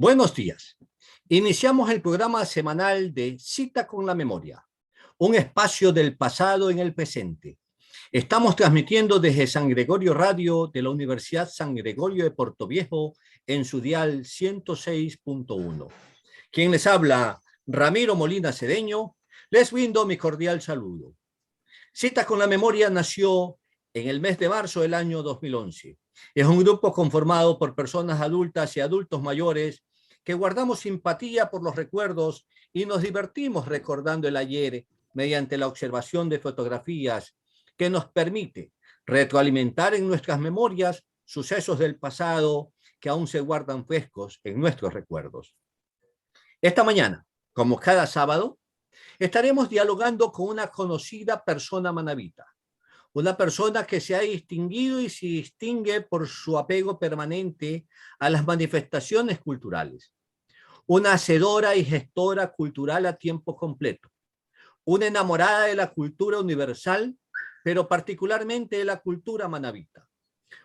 Buenos días. Iniciamos el programa semanal de Cita con la Memoria, un espacio del pasado en el presente. Estamos transmitiendo desde San Gregorio Radio de la Universidad San Gregorio de Portoviejo en su dial 106.1. Quien les habla, Ramiro Molina Cedeño, les brindo mi cordial saludo. Cita con la Memoria nació en el mes de marzo del año 2011. Es un grupo conformado por personas adultas y adultos mayores que guardamos simpatía por los recuerdos y nos divertimos recordando el ayer mediante la observación de fotografías que nos permite retroalimentar en nuestras memorias sucesos del pasado que aún se guardan frescos en nuestros recuerdos. Esta mañana, como cada sábado, estaremos dialogando con una conocida persona manabita, una persona que se ha distinguido y se distingue por su apego permanente a las manifestaciones culturales, una hacedora y gestora cultural a tiempo completo, una enamorada de la cultura universal, pero particularmente de la cultura manabita,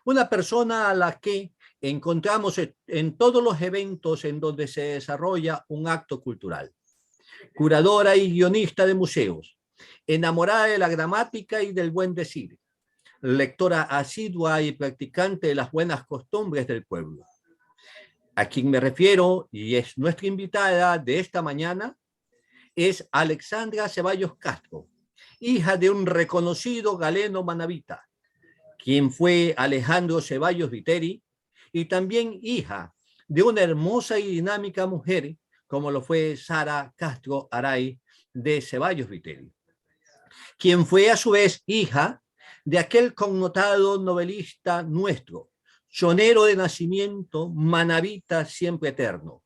una persona a la que encontramos en todos los eventos en donde se desarrolla un acto cultural, curadora y guionista de museos, enamorada de la gramática y del buen decir, lectora asidua y practicante de las buenas costumbres del pueblo. A quien me refiero, y es nuestra invitada de esta mañana, es Alexandra Ceballos Castro, hija de un reconocido galeno manabita, quien fue Alejandro Ceballos Viteri, y también hija de una hermosa y dinámica mujer, como lo fue Sara Castro Aray de Ceballos Viteri, quien fue a su vez hija de aquel connotado novelista nuestro, chonero de nacimiento, manabita siempre eterno,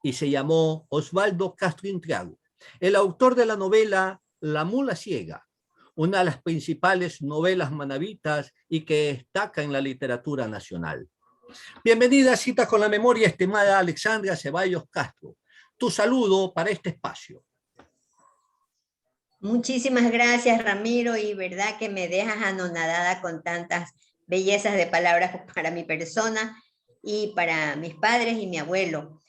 y se llamó Osvaldo Castro Intriago, el autor de la novela La mula ciega, una de las principales novelas manabitas y que destaca en la literatura nacional. Bienvenida a Cita con la Memoria, estimada Alexandra Ceballos Castro. Tu saludo para este espacio. Muchísimas gracias, Ramiro, y verdad que me dejas anonadada con tantas bellezas de palabras para mi persona y para mis padres y mi abuelo.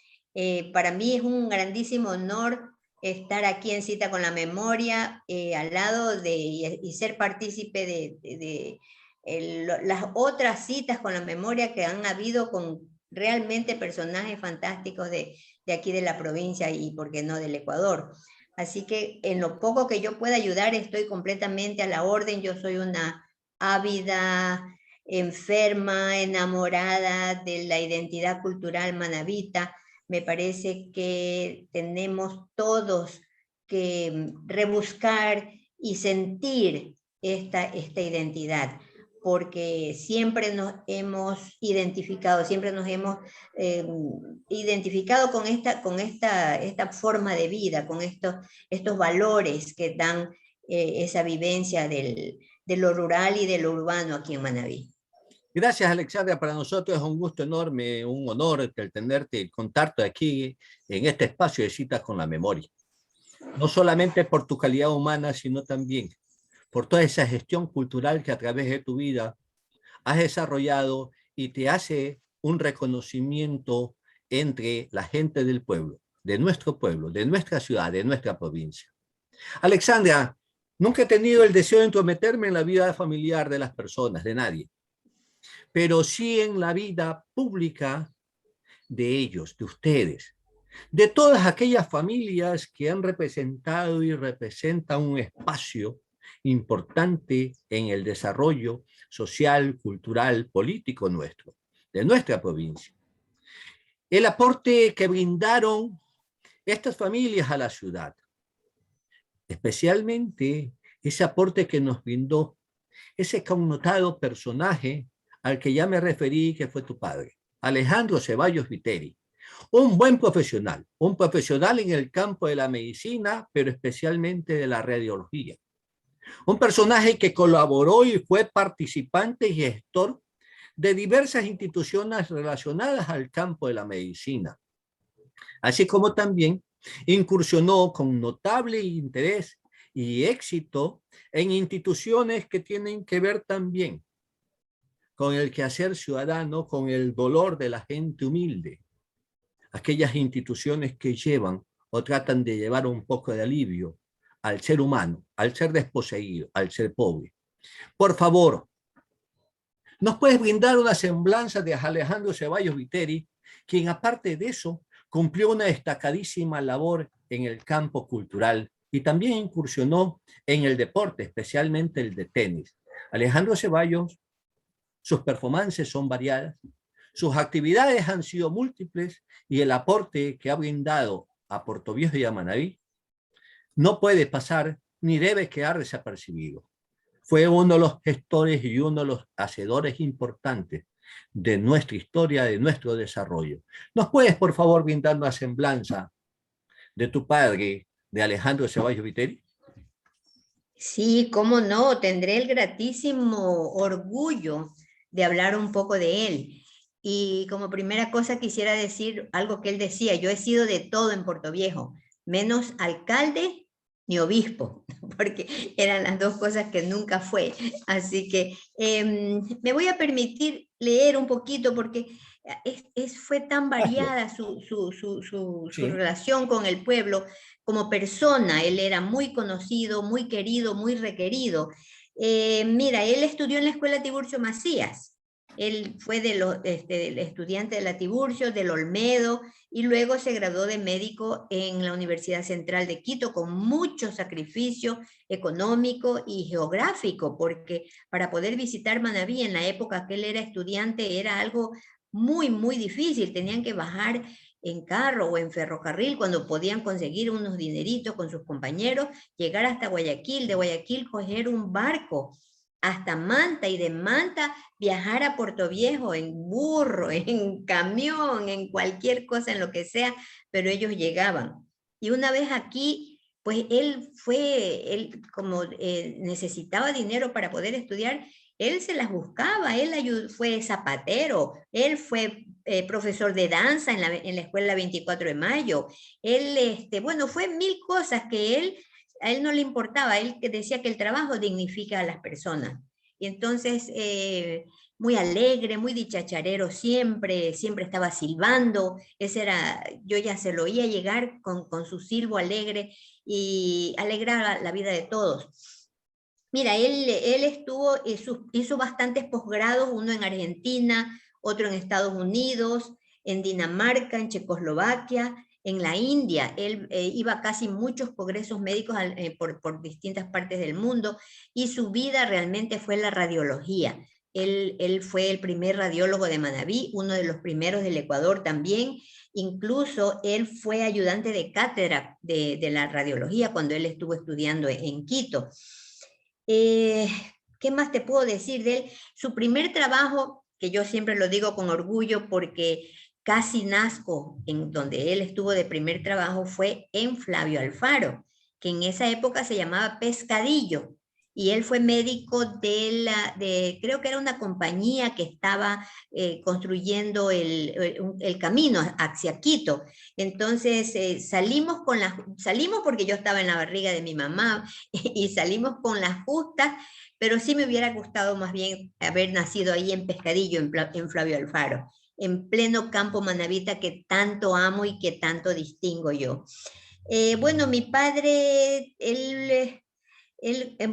Para mí es un grandísimo honor estar aquí en Cita con la Memoria, al lado y ser partícipe de las otras citas con la memoria que han habido con realmente personajes fantásticos de aquí de la provincia y, por qué no, del Ecuador. Así que en lo poco que yo pueda ayudar estoy completamente a la orden. Yo soy una ávida, enferma, enamorada de la identidad cultural manabita. Me parece que tenemos todos que rebuscar y sentir esta identidad, porque siempre nos hemos identificado, siempre nos hemos identificado con esta forma de vida, con estos valores que dan esa vivencia de lo rural y de lo urbano aquí en Manabí. Gracias, Alexandra. Para nosotros es un gusto enorme, un honor el tenerte y contarte aquí en este espacio de Citas con la Memoria. No solamente por tu calidad humana, sino también por toda esa gestión cultural que a través de tu vida has desarrollado y te hace un reconocimiento entre la gente del pueblo, de nuestra ciudad, de nuestra provincia. Alexandra, nunca he tenido el deseo de entrometerme en la vida familiar de las personas, de nadie, pero sí en la vida pública de ellos, de ustedes, de todas aquellas familias que han representado y representan un espacio importante en el desarrollo social, cultural, político nuestro, de nuestra provincia. El aporte que brindaron estas familias a la ciudad, especialmente ese aporte que nos brindó ese connotado personaje al que ya me referí, que fue tu padre, Alejandro Ceballos Viteri. Un buen profesional, un profesional en el campo de la medicina, pero especialmente de la radiología. Un personaje que colaboró y fue participante y gestor de diversas instituciones relacionadas al campo de la medicina, así como también incursionó con notable interés y éxito en instituciones que tienen que ver también con el quehacer ciudadano, con el dolor de la gente humilde, aquellas instituciones que llevan o tratan de llevar un poco de alivio al ser humano, al ser desposeído, al ser pobre. Por favor, ¿nos puedes brindar una semblanza de Alejandro Ceballos Viteri, quien aparte de eso cumplió una destacadísima labor en el campo cultural y también incursionó en el deporte, especialmente el de tenis? Alejandro Ceballos, sus performances son variadas, sus actividades han sido múltiples y el aporte que ha brindado a Portoviejo y a Manabí no puede pasar ni debe quedar desapercibido. Fue uno de los gestores y uno de los hacedores importantes de nuestra historia, de nuestro desarrollo. ¿Nos puedes, por favor, brindar una semblanza de tu padre, de Alejandro Ceballos Viteri? Sí, cómo no, tendré el gratísimo orgullo de hablar un poco de él. Y como primera cosa quisiera decir algo que él decía: yo he sido de todo en Portoviejo, menos alcalde ni obispo, porque eran las dos cosas que nunca fue. Así que me voy a permitir leer un poquito porque fue tan variada su Sí. relación con el pueblo. Como persona, él era muy conocido, muy querido, muy requerido. Mira, él estudió en la Escuela Tiburcio Macías. Él fue el estudiante de la Tiburcio, del Olmedo, y luego se graduó de médico en la Universidad Central de Quito con mucho sacrificio económico y geográfico, porque para poder visitar Manabí en la época que él era estudiante era algo muy, muy difícil. Tenían que bajar en carro o en ferrocarril cuando podían conseguir unos dineritos con sus compañeros, llegar hasta Guayaquil, de Guayaquil coger un barco hasta Manta y de Manta viajar a Portoviejo en burro, en camión, en cualquier cosa, en lo que sea, pero ellos llegaban. Y una vez aquí, pues él como necesitaba dinero para poder estudiar, él se las buscaba, fue zapatero, él fue profesor de danza en la escuela 24 de mayo, bueno, fue mil cosas que a él no le importaba, él decía que el trabajo dignifica a las personas. Y entonces, muy alegre, muy dicharachero siempre, siempre estaba silbando, yo ya se lo oía llegar con su silbo alegre y alegraba la vida de todos. Mira, él hizo bastantes posgrados, uno en Argentina, otro en Estados Unidos, en Dinamarca, en Checoslovaquia, en la India. Él iba a casi muchos congresos médicos por distintas partes del mundo y su vida realmente fue la radiología. Él fue el primer radiólogo de Manabí, uno de los primeros del Ecuador también. Incluso él fue ayudante de cátedra de la radiología cuando él estuvo estudiando en Quito. ¿Qué más te puedo decir de él? Su primer trabajo, que yo siempre lo digo con orgullo porque casi nazco en donde él estuvo de primer trabajo, fue en Flavio Alfaro, que en esa época se llamaba Pescadillo. Y él fue médico creo que era una compañía que estaba construyendo el camino hacia Quito. Entonces salimos porque yo estaba en la barriga de mi mamá y salimos con las justas, pero sí me hubiera gustado más bien haber nacido ahí en Pescadillo, en Flavio Alfaro, en pleno campo manabita que tanto amo y que tanto distingo yo. Bueno, mi padre,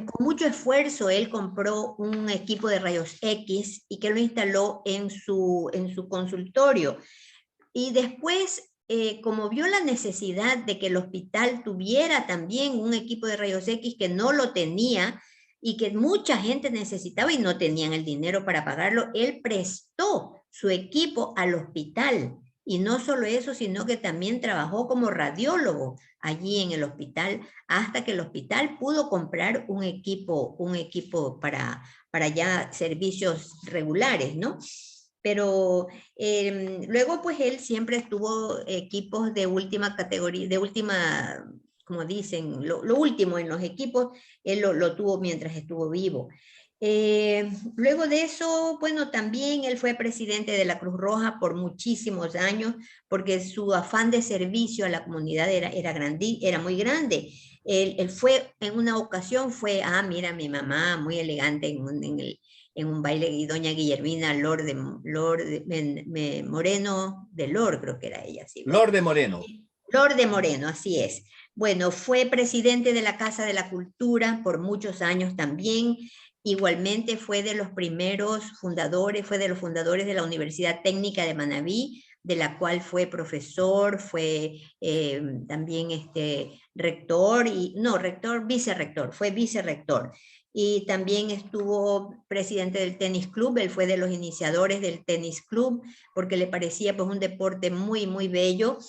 con mucho esfuerzo, él compró un equipo de rayos X y que lo instaló en su consultorio. Y después, como vio la necesidad de que el hospital tuviera también un equipo de rayos X que no lo tenía y que mucha gente necesitaba y no tenían el dinero para pagarlo, él prestó su equipo al hospital. Y no solo eso, sino que también trabajó como radiólogo allí en el hospital hasta que el hospital pudo comprar un equipo para ya servicios regulares, ¿no? Pero luego pues él siempre tuvo equipos de última categoría, como dicen, lo último en los equipos, él lo tuvo mientras estuvo vivo. Luego de eso, bueno, también él fue presidente de la Cruz Roja por muchísimos años, porque su afán de servicio a la comunidad era muy grande. Él fue, en una ocasión mira, mi mamá, muy elegante en un baile, y doña Guillermina Moreno de Lor, creo que era ella. Sí, bueno. Lor de Moreno. Lor de Moreno, así es. Bueno, fue presidente de la Casa de la Cultura por muchos años también. Igualmente fue de los primeros fundadores, fue de los fundadores de la Universidad Técnica de Manabí, de la cual fue profesor, fue también rector, vicerrector, fue vicerrector. Y también estuvo presidente del tenis club. Él fue de los iniciadores del tenis club, porque le parecía pues un deporte muy, muy bello.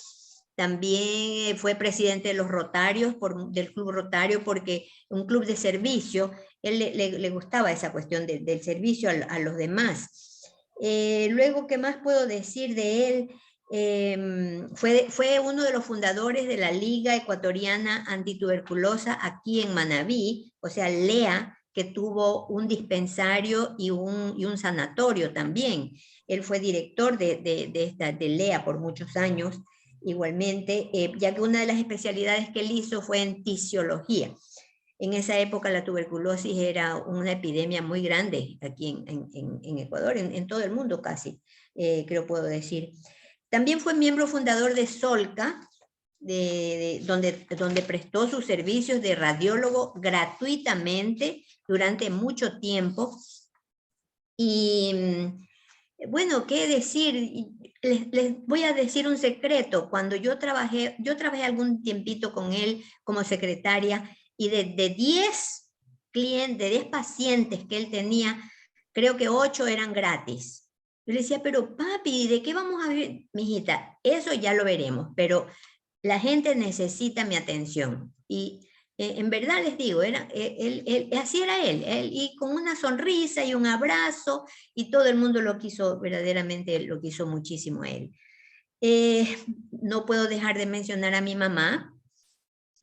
También fue presidente de los Rotarios, del Club Rotario, porque un club de servicio, él le gustaba esa cuestión del servicio a los demás. Luego, ¿qué más puedo decir de él? Fue uno de los fundadores de la Liga Ecuatoriana Antituberculosa aquí en Manabí, o sea, LEA, que tuvo un dispensario y un sanatorio también. Él fue director de LEA por muchos años. Igualmente, ya que una de las especialidades que él hizo fue en tisiología. En esa época la tuberculosis era una epidemia muy grande aquí en Ecuador, en todo el mundo casi, creo puedo decir. También fue miembro fundador de Solca, donde prestó sus servicios de radiólogo gratuitamente durante mucho tiempo. Y bueno, ¿qué decir? Les voy a decir un secreto. Cuando yo trabajé algún tiempito con él como secretaria, y de 10 clientes, de 10 pacientes que él tenía, creo que 8 eran gratis. Yo le decía, pero papi, ¿de qué vamos a vivir? Mijita, eso ya lo veremos, pero la gente necesita mi atención. Y en verdad les digo, así era él, y con una sonrisa y un abrazo, y todo el mundo lo quiso, verdaderamente lo quiso muchísimo a él. No puedo dejar de mencionar a mi mamá,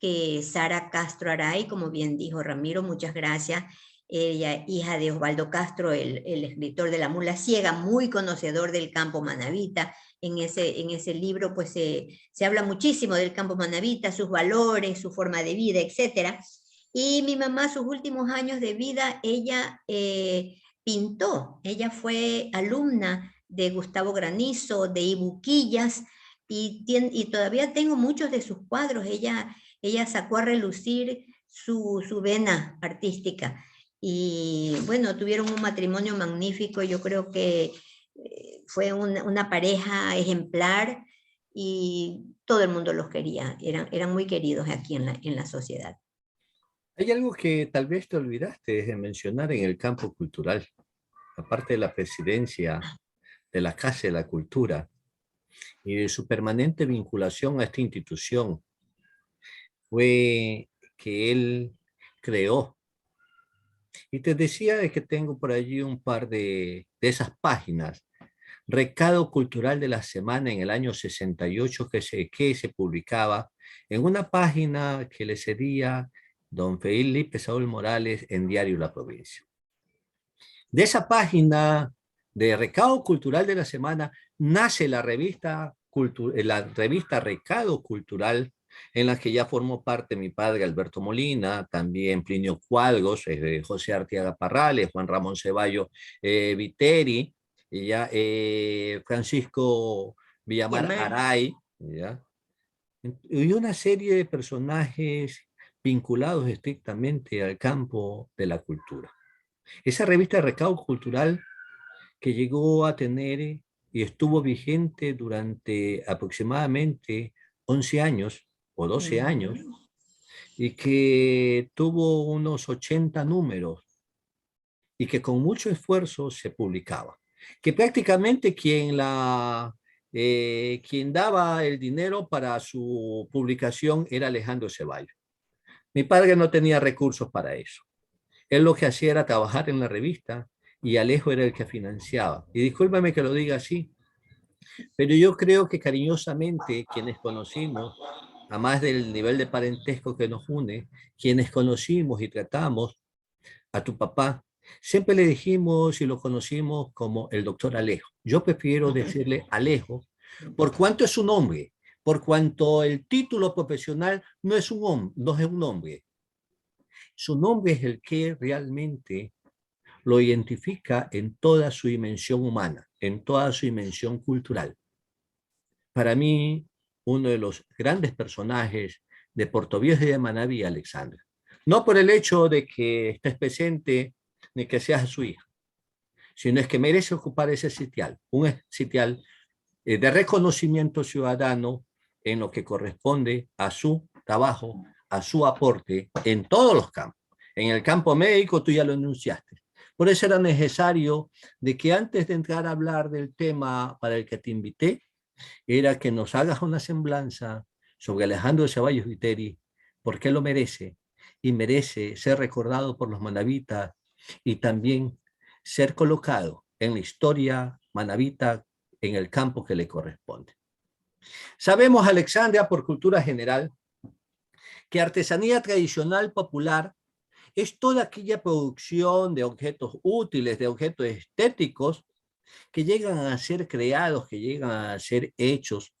que Sara Castro Aray, como bien dijo Ramiro, muchas gracias. Ella, hija de Osvaldo Castro, el escritor de La Mula Ciega, muy conocedor del campo manabita. En ese libro pues se habla muchísimo del campo manabita, sus valores, su forma de vida, etc. Y mi mamá, sus últimos años de vida, ella pintó. Ella fue alumna de Gustavo Granizo, de Ibuquillas, y todavía tengo muchos de sus cuadros. Ella sacó a relucir su vena artística. Y bueno, tuvieron un matrimonio magnífico. Yo creo que fue una pareja ejemplar, y todo el mundo los quería. Eran muy queridos aquí en la sociedad. Hay algo que tal vez te olvidaste de mencionar en el campo cultural, aparte de la presidencia de la Casa de la Cultura y de su permanente vinculación a esta institución, fue que él creó. Y te decía de que tengo por allí un par de esas páginas. Recado Cultural de la Semana en el año 68 que se publicaba en una página que le cedía don Felipe Saúl Morales en Diario La Provincia. De esa página de Recado Cultural de la Semana nace la revista Recado Cultural, en la que ya formó parte mi padre Alberto Molina, también Plinio Cualgos, José Arteaga Parrales, Juan Ramón Ceballo Viteri, ya, Francisco Villamar Aray, ¿ya? Y una serie de personajes vinculados estrictamente al campo de la cultura. Esa revista de Recado Cultural, que llegó a tener y estuvo vigente durante aproximadamente 11 años o 12 años, y que tuvo unos 80 números, y que con mucho esfuerzo se publicaba. Que prácticamente quien daba el dinero para su publicación era Alejandro Ceballos. Mi padre no tenía recursos para eso. Él lo que hacía era trabajar en la revista, y Alejo era el que financiaba. Y discúlpame que lo diga así, pero yo creo que cariñosamente quienes conocimos, a más del nivel de parentesco que nos une, quienes conocimos y tratamos a tu papá, siempre le dijimos y lo conocimos como el doctor Alejo. Yo prefiero decirle Alejo, por cuanto es un hombre, por cuanto el título profesional no es un hombre. Su nombre es el que realmente lo identifica en toda su dimensión humana, en toda su dimensión cultural. Para mí, uno de los grandes personajes de Portoviejo y de Manabí, Alexandra. No por el hecho de que estés presente ni que seas su hija, sino es que merece ocupar ese sitial, un sitial de reconocimiento ciudadano en lo que corresponde a su trabajo, a su aporte en todos los campos. En el campo médico tú ya lo enunciaste. Por eso era necesario de que antes de entrar a hablar del tema para el que te invité, era que nos hagas una semblanza sobre Alejandro de Ceballos Viteri, porque lo merece, y merece ser recordado por los manabitas y también ser colocado en la historia manabita en el campo que le corresponde. Sabemos, Alexandria, por cultura general, que artesanía tradicional popular es toda aquella producción de objetos útiles, de objetos estéticos, que llegan a ser creados, que llegan a ser hechos,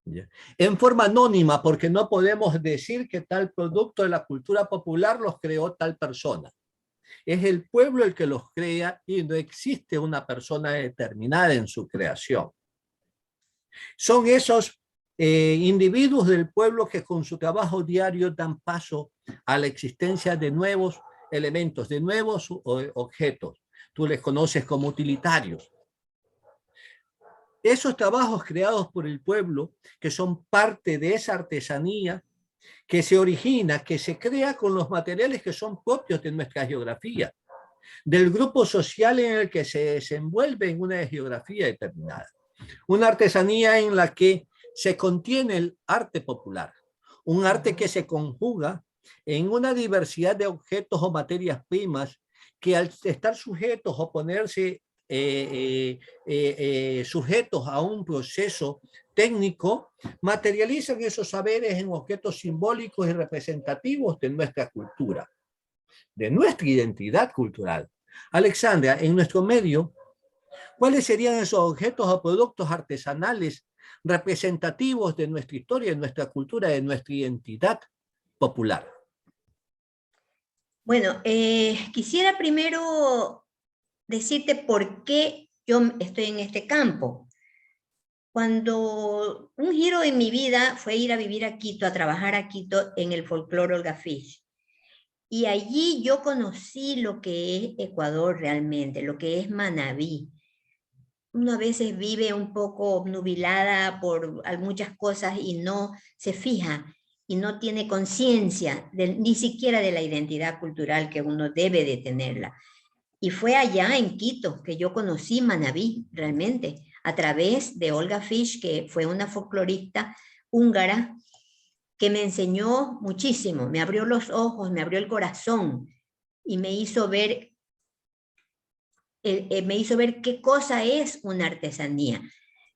¿ya?, en forma anónima, porque no podemos decir que tal producto de la cultura popular los creó tal persona. Es el pueblo el que los crea y no existe una persona determinada en su creación. Son esos individuos del pueblo que con su trabajo diario dan paso a la existencia de nuevos elementos, de nuevos objetos. Tú les conoces como utilitarios. Esos trabajos creados por el pueblo, que son parte de esa artesanía que se origina, que se crea con los materiales que son propios de nuestra geografía, del grupo social en el que se desenvuelve en una geografía determinada. Una artesanía en la que se contiene el arte popular, un arte que se conjuga en una diversidad de objetos o materias primas que al estar sujetos o ponerse sujetos a un proceso técnico, materializan esos saberes en objetos simbólicos y representativos de nuestra cultura, de nuestra identidad cultural. Alexandra, en nuestro medio, ¿cuáles serían esos objetos o productos artesanales representativos de nuestra historia, de nuestra cultura, de nuestra identidad popular? Bueno, quisiera primero decirte por qué yo estoy en este campo. Cuando un giro en mi vida fue ir a vivir a Quito, a trabajar a Quito en el folclore Olga Fish. Y allí yo conocí lo que es Ecuador realmente, lo que es Manabí. Uno a veces vive un poco obnubilada por muchas cosas y no se fija y no tiene conciencia ni siquiera de la identidad cultural que uno debe de tenerla. Y fue allá en Quito que yo conocí Manabí realmente, a través de Olga Fish, que fue una folclorista húngara que me enseñó muchísimo, me abrió los ojos, me abrió el corazón y me hizo ver qué cosa es una artesanía.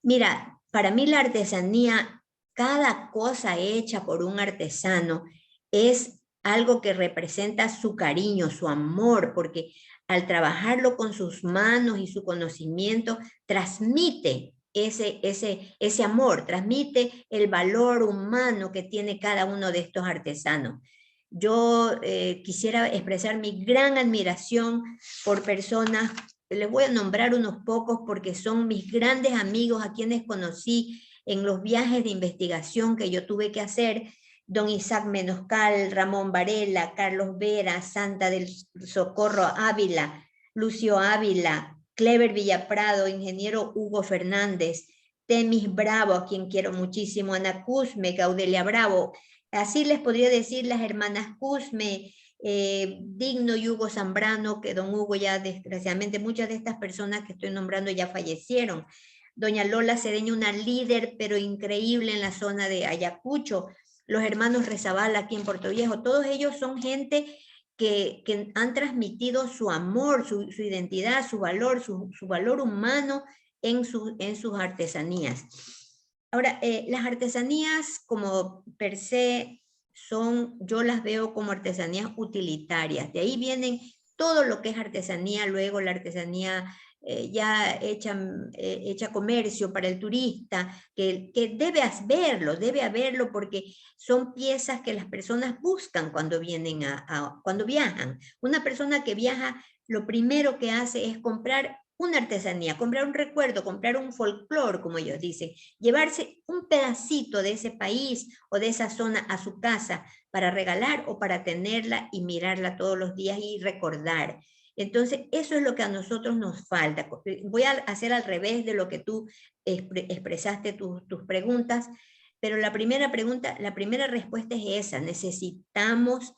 Mira, para mí la artesanía, cada cosa hecha por un artesano es algo que representa su cariño, su amor, porque al trabajarlo con sus manos y su conocimiento, transmite ese amor, transmite el valor humano que tiene cada uno de estos artesanos. Yo quisiera expresar mi gran admiración por personas, les voy a nombrar unos pocos porque son mis grandes amigos a quienes conocí en los viajes de investigación que yo tuve que hacer: don Isaac Menoscal, Ramón Varela, Carlos Vera, Santa del Socorro Ávila, Lucio Ávila, Clever Villaprado, ingeniero Hugo Fernández, Temis Bravo, a quien quiero muchísimo, Ana Cusme, Gaudelia Bravo. Así les podría decir las hermanas Cusme, Digno y Hugo Zambrano, que don Hugo ya desgraciadamente, muchas de estas personas que estoy nombrando ya fallecieron. Doña Lola Cedeño, una líder pero increíble en la zona de Ayacucho. Los hermanos Rezabala aquí en Puerto Viejo, todos ellos son gente que han transmitido su amor, su identidad, su valor humano en sus artesanías. Ahora, las artesanías como per se yo las veo como artesanías utilitarias. De ahí vienen todo lo que es artesanía, luego la artesanía ya hecha comercio para el turista, que debe haberlo porque son piezas que las personas buscan cuando vienen cuando viajan. Una persona que viaja lo primero que hace es comprar una artesanía, comprar un recuerdo, comprar un folclore, como ellos dicen, llevarse un pedacito de ese país o de esa zona a su casa para regalar o para tenerla y mirarla todos los días y recordar. Entonces, eso es lo que a nosotros nos falta. Voy a hacer al revés de lo que tú expresaste tus preguntas, pero la primera pregunta, la primera respuesta es esa: necesitamos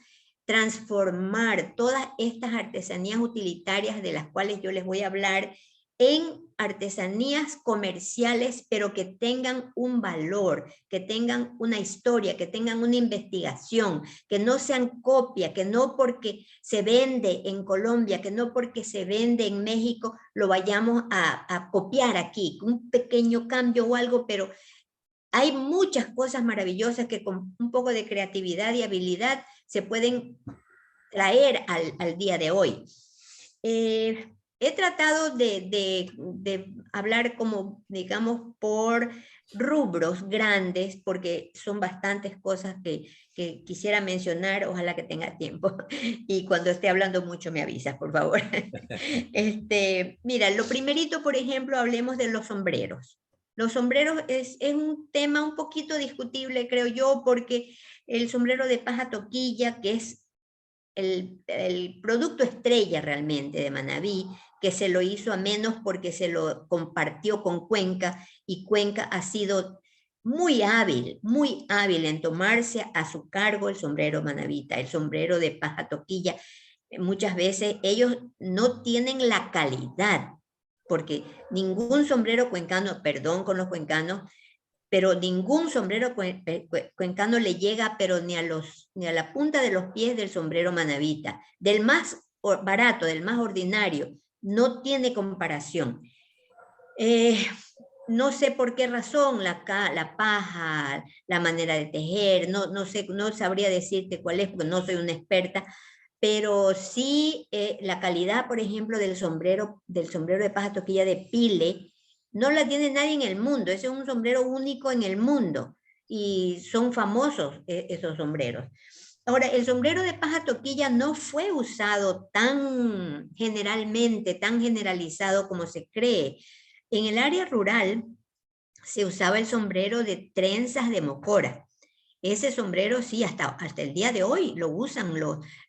transformar todas estas artesanías utilitarias de las cuales yo les voy a hablar en artesanías comerciales, pero que tengan un valor, que tengan una historia, que tengan una investigación, que no sean copia, que no porque se vende en Colombia, que no porque se vende en México, lo vayamos a copiar aquí, un pequeño cambio o algo, pero hay muchas cosas maravillosas que con un poco de creatividad y habilidad se pueden traer al día de hoy. He tratado de hablar como, digamos, por rubros grandes, porque son bastantes cosas que quisiera mencionar, ojalá que tenga tiempo. Y cuando esté hablando mucho me avisas, por favor. Mira, lo primerito, por ejemplo, hablemos de los sombreros. Los sombreros es un tema un poquito discutible, creo yo, porque el sombrero de paja toquilla, que es el producto estrella realmente de Manabí, que se lo hizo a menos porque se lo compartió con Cuenca, y Cuenca ha sido muy hábil en tomarse a su cargo el sombrero manabita, el sombrero de paja toquilla. Muchas veces ellos no tienen la calidad, porque ningún sombrero cuencano, perdón con los cuencanos, pero ningún sombrero cuencano le llega, pero ni a la punta de los pies del sombrero manabita. Del más barato, del más ordinario, no tiene comparación. No sé por qué razón, la paja, la manera de tejer, no sé, no sabría decirte cuál es, porque no soy una experta, pero sí la calidad, por ejemplo, del sombrero de paja toquilla de Pile, no la tiene nadie en el mundo. Ese es un sombrero único en el mundo y son famosos esos sombreros. Ahora, el sombrero de paja toquilla no fue usado tan generalmente, tan generalizado como se cree. En el área rural se usaba el sombrero de trenzas de mocora. Ese sombrero sí, hasta el día de hoy lo usan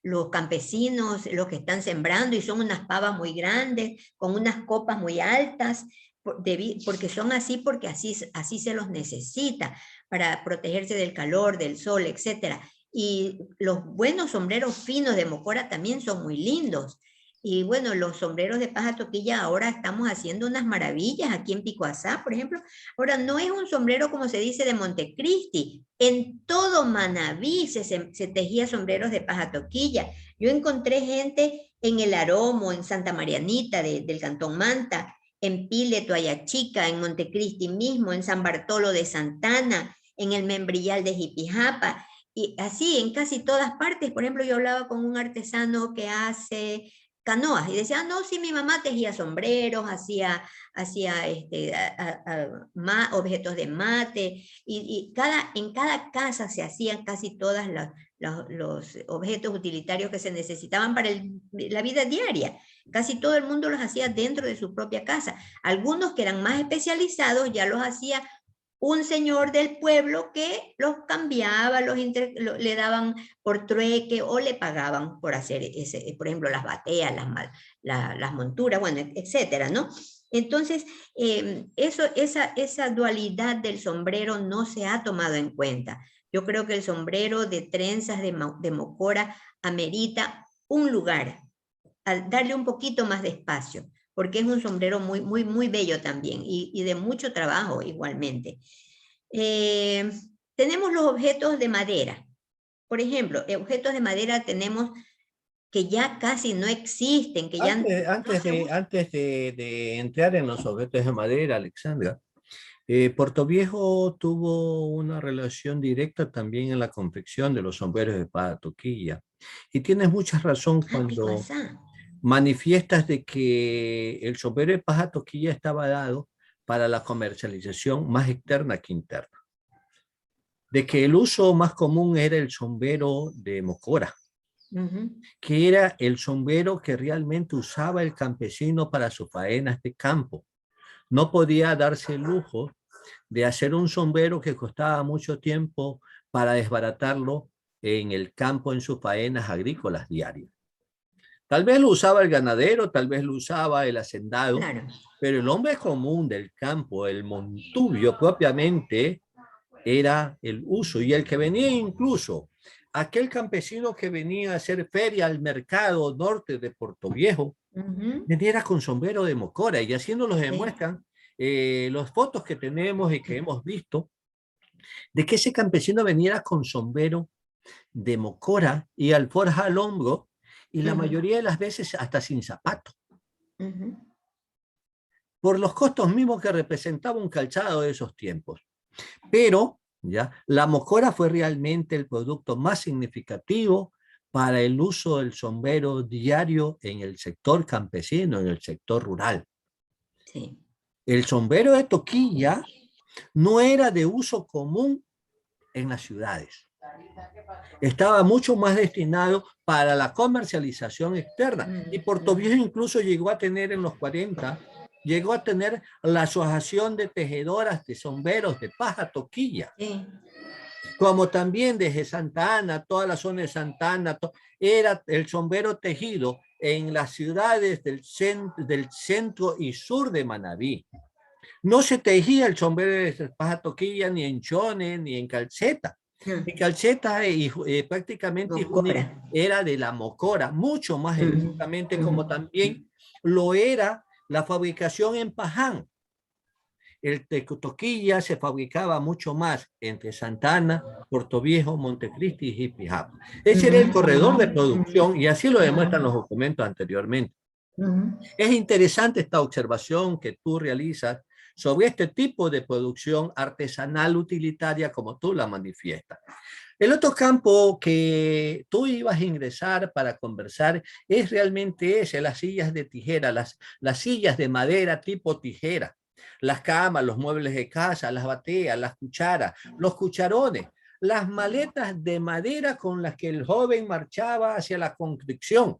los campesinos, los que están sembrando, y son unas pavas muy grandes, con unas copas muy altas, porque son así, porque así se los necesita para protegerse del calor, del sol, etc. Y los buenos sombreros finos de mocora también son muy lindos. Y bueno, los sombreros de paja toquilla ahora estamos haciendo unas maravillas aquí en Picoazá, por ejemplo. Ahora, no es un sombrero como se dice de Montecristi. En todo Manabí se tejía sombreros de paja toquilla. Yo encontré gente en El Aromo, en Santa Marianita del Cantón Manta, en Pile, Toalla Chica, en Montecristi mismo, en San Bartolo de Santana, en el Membrillal de Jipijapa, y así en casi todas partes. Por ejemplo, yo hablaba con un artesano que hace canoas y decía, no, sí, mi mamá tejía sombreros, hacía objetos de mate, y en cada casa se hacían casi todas los objetos utilitarios que se necesitaban para la vida diaria. Casi todo el mundo los hacía dentro de su propia casa. Algunos que eran más especializados ya los hacía un señor del pueblo que los cambiaba, le daban por trueque o le pagaban por hacer por ejemplo, las bateas, las monturas, bueno, etcétera, ¿no? Entonces, esa dualidad del sombrero no se ha tomado en cuenta. Yo creo que el sombrero de trenzas de mocora amerita un lugar, darle un poquito más de espacio, porque es un sombrero muy bello también y de mucho trabajo igualmente. Tenemos los objetos de madera. Por ejemplo, objetos de madera tenemos que ya casi no existen, que ya Antes de entrar en los objetos de madera, Alexandra, Portoviejo tuvo una relación directa también en la confección de los sombreros de paja toquilla. Y tienes mucha razón cuando manifiestas de que el sombrero de paja toquilla estaba dado para la comercialización más externa que interna. De que el uso más común era el sombrero de mocora. Ujú. que era el sombrero que realmente usaba el campesino para sus faenas de campo. No podía darse el lujo de hacer un sombrero que costaba mucho tiempo para desbaratarlo en el campo en sus faenas agrícolas diarias. Tal vez lo usaba el ganadero, tal vez lo usaba el hacendado, Claro. pero el hombre común del campo, el montubio propiamente, era el uso. Y el que venía incluso, aquel campesino que venía a hacer feria al mercado norte de Puerto Viejo, Ujú. venía con sombrero de mocora. Y así nos lo Sí. demuestran las fotos que tenemos y que hemos visto, de que ese campesino venía con sombrero de mocora y alforja al hombro, y la Ujú. mayoría de las veces hasta sin zapato, Ujú. por los costos mismos que representaba un calzado de esos tiempos. Pero ya la mocora fue realmente el producto más significativo para el uso del sombrero diario en el sector campesino, en el sector rural. Sí. El sombrero de toquilla no era de uso común en las ciudades. Estaba mucho más destinado para la comercialización externa. Y Portoviejo incluso llegó a tener en los 40, llegó a tener la Asociación de Tejedoras de Sombreros de Paja Toquilla, Sí. como también desde Santa Ana, toda la zona de Santa Ana, era el sombrero tejido en las ciudades del centro y sur de Manabí. No se tejía el sombrero de paja toquilla ni en chone ni en calceta. En Mm. calceta prácticamente Mocora. era de la mocora, mucho más Ujú. exactamente, como Ujú. también lo era la fabricación en paján. El toquilla se fabricaba mucho más entre Santana, Portoviejo, Montecristi y Jipijapa. Ese era el Ujú. corredor de Ujú. producción y así lo demuestran los Ujú. documentos anteriormente. Ujú. Es interesante esta observación que tú realizas sobre este tipo de producción artesanal utilitaria como tú la manifiestas. El otro campo que tú ibas a ingresar para conversar es realmente ese, las sillas de tijera, las sillas de madera tipo tijera, las camas, los muebles de casa, las bateas, las cucharas, los cucharones, las maletas de madera con las que el joven marchaba hacia la conscripción.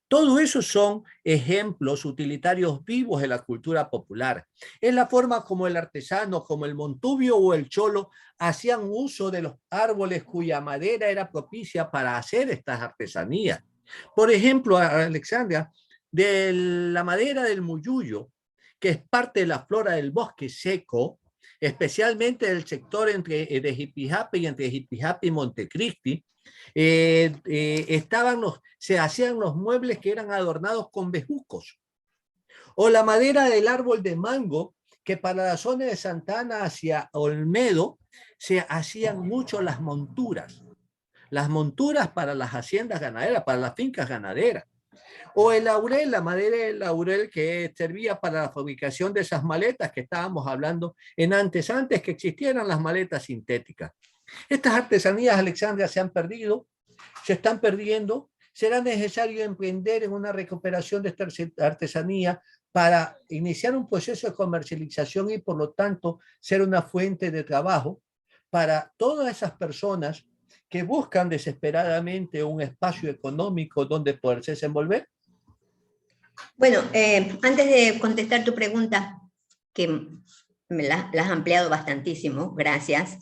Todo eso son ejemplos utilitarios vivos de la cultura popular. Es la forma como el artesano, como el montubio o el cholo hacían uso de los árboles cuya madera era propicia para hacer estas artesanías. Por ejemplo, Alexandra, de la madera del muyuyo, que es parte de la flora del bosque seco, especialmente del sector de Jipijape y entre Jipijape y Montecristi, se hacían los muebles que eran adornados con bejucos, o la madera del árbol de mango, que para la zona de Santana hacia Olmedo se hacían mucho las monturas para las haciendas ganaderas, para las fincas ganaderas. O el laurel, la madera del laurel que servía para la fabricación de esas maletas que estábamos hablando antes que existieran las maletas sintéticas. Estas artesanías, Alexandra, se han perdido, se están perdiendo. Será necesario emprender en una recuperación de esta artesanía para iniciar un proceso de comercialización y, por lo tanto, ser una fuente de trabajo para todas esas personas que buscan desesperadamente un espacio económico donde poderse desenvolver. Bueno, antes de contestar tu pregunta, que la has ampliado bastantísimo, gracias.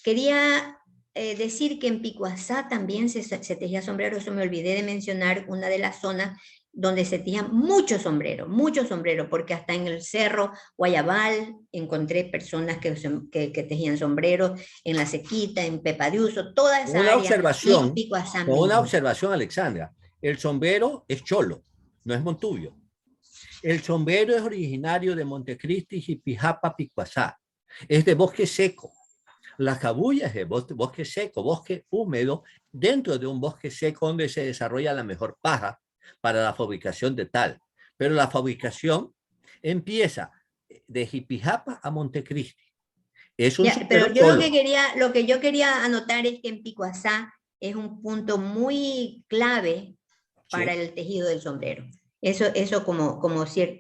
Quería decir que en Picuazá también se tejía sombrero, eso me olvidé de mencionar, una de las zonas donde se tejían mucho sombrero, porque hasta en el cerro Guayabal encontré personas que tejían sombreros, en La Sequita, en Pepadiuso, toda esa área, y en Picuazá Con una mismo. observación, Alexandra. El sombrero es cholo, no es montubio. El sombrero es originario de Montecristi, Jipijapa, Picuazá. Es de bosque seco. La cabuya es de bosque seco, bosque húmedo, dentro de un bosque seco donde se desarrolla la mejor paja para la fabricación de tal. Pero la fabricación empieza de Jipijapa a Montecristi. Es un Ya, sombrero pero yo cholo. lo que yo quería anotar es que en Picuazá es un punto muy clave para Sí. el tejido del sombrero. Eso como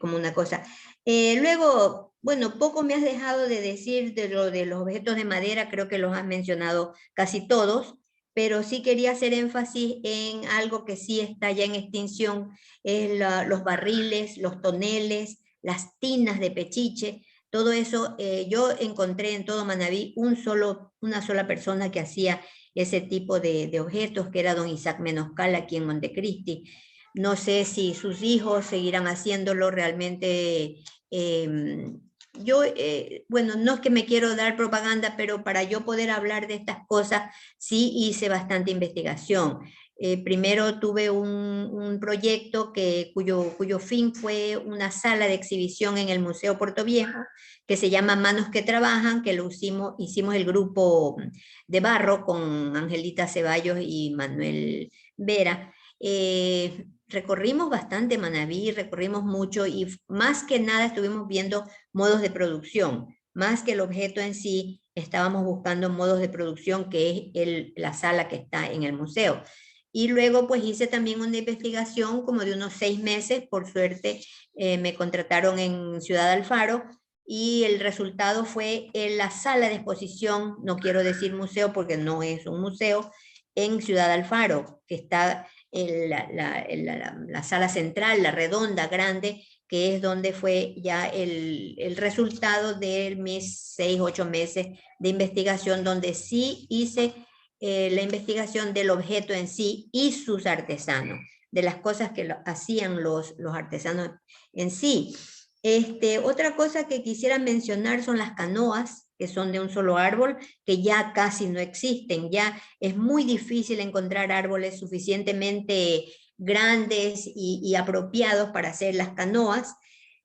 una cosa. Luego, bueno, poco me has dejado de decir de los objetos de madera, creo que los has mencionado casi todos. pero sí quería hacer énfasis en algo que sí está ya en extinción, es los barriles, los toneles, las tinas de pechiche. Todo eso, yo encontré en todo Manabí una sola persona que hacía ese tipo de objetos, que era don Isaac Menoscal aquí en Montecristi. No sé si sus hijos seguirán haciéndolo realmente. Yo, bueno, no es que me quiero dar propaganda, pero para yo poder hablar de estas cosas, sí hice bastante investigación. Primero tuve un proyecto cuyo fin fue una sala de exhibición en el Museo Puerto Viejo, que se llama Manos que Trabajan, que lo hicimos el grupo de barro con Angelita Ceballos y Manuel Vera. Recorrimos bastante Manabí, recorrimos mucho y más que nada estuvimos viendo modos de producción. Más que el objeto en sí, estábamos buscando modos de producción, que es la sala que está en el museo. Y luego pues hice también una investigación como de unos 6 meses, por suerte me contrataron en Ciudad Alfaro y el resultado fue en la sala de exposición, no quiero decir museo porque no es un museo, en Ciudad Alfaro, que está en la sala central, la redonda, grande, que es donde fue ya el resultado de mis 6, 8 meses de investigación, donde sí hice la investigación del objeto en sí y sus artesanos, de las cosas que hacían los artesanos en sí. Otra cosa que quisiera mencionar son las canoas, que son de un solo árbol, que ya casi no existen. Ya es muy difícil encontrar árboles suficientemente grandes y apropiados para hacer las canoas.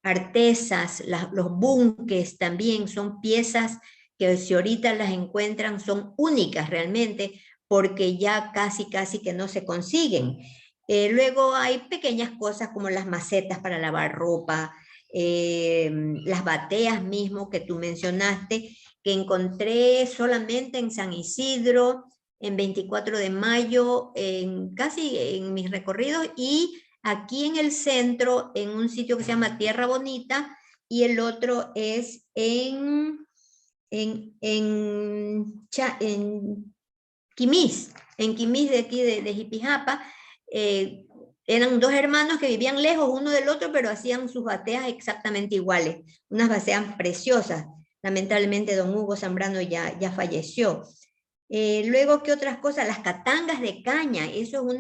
Artesas, los bunques también son piezas que si ahorita las encuentran son únicas realmente, porque ya casi que no se consiguen. Luego hay pequeñas cosas como las macetas para lavar ropa, las bateas mismo que tú mencionaste, que encontré solamente en San Isidro, en 24 de mayo, casi en mis recorridos, y aquí en el centro, en un sitio que se llama Tierra Bonita, y el otro es en Quimis de aquí de Jipijapa. Eran 2 hermanos que vivían lejos uno del otro, pero hacían sus bateas exactamente iguales, unas bateas preciosas. Lamentablemente don Hugo Zambrano ya falleció. Luego, ¿qué otras cosas? Las catangas de caña, eso es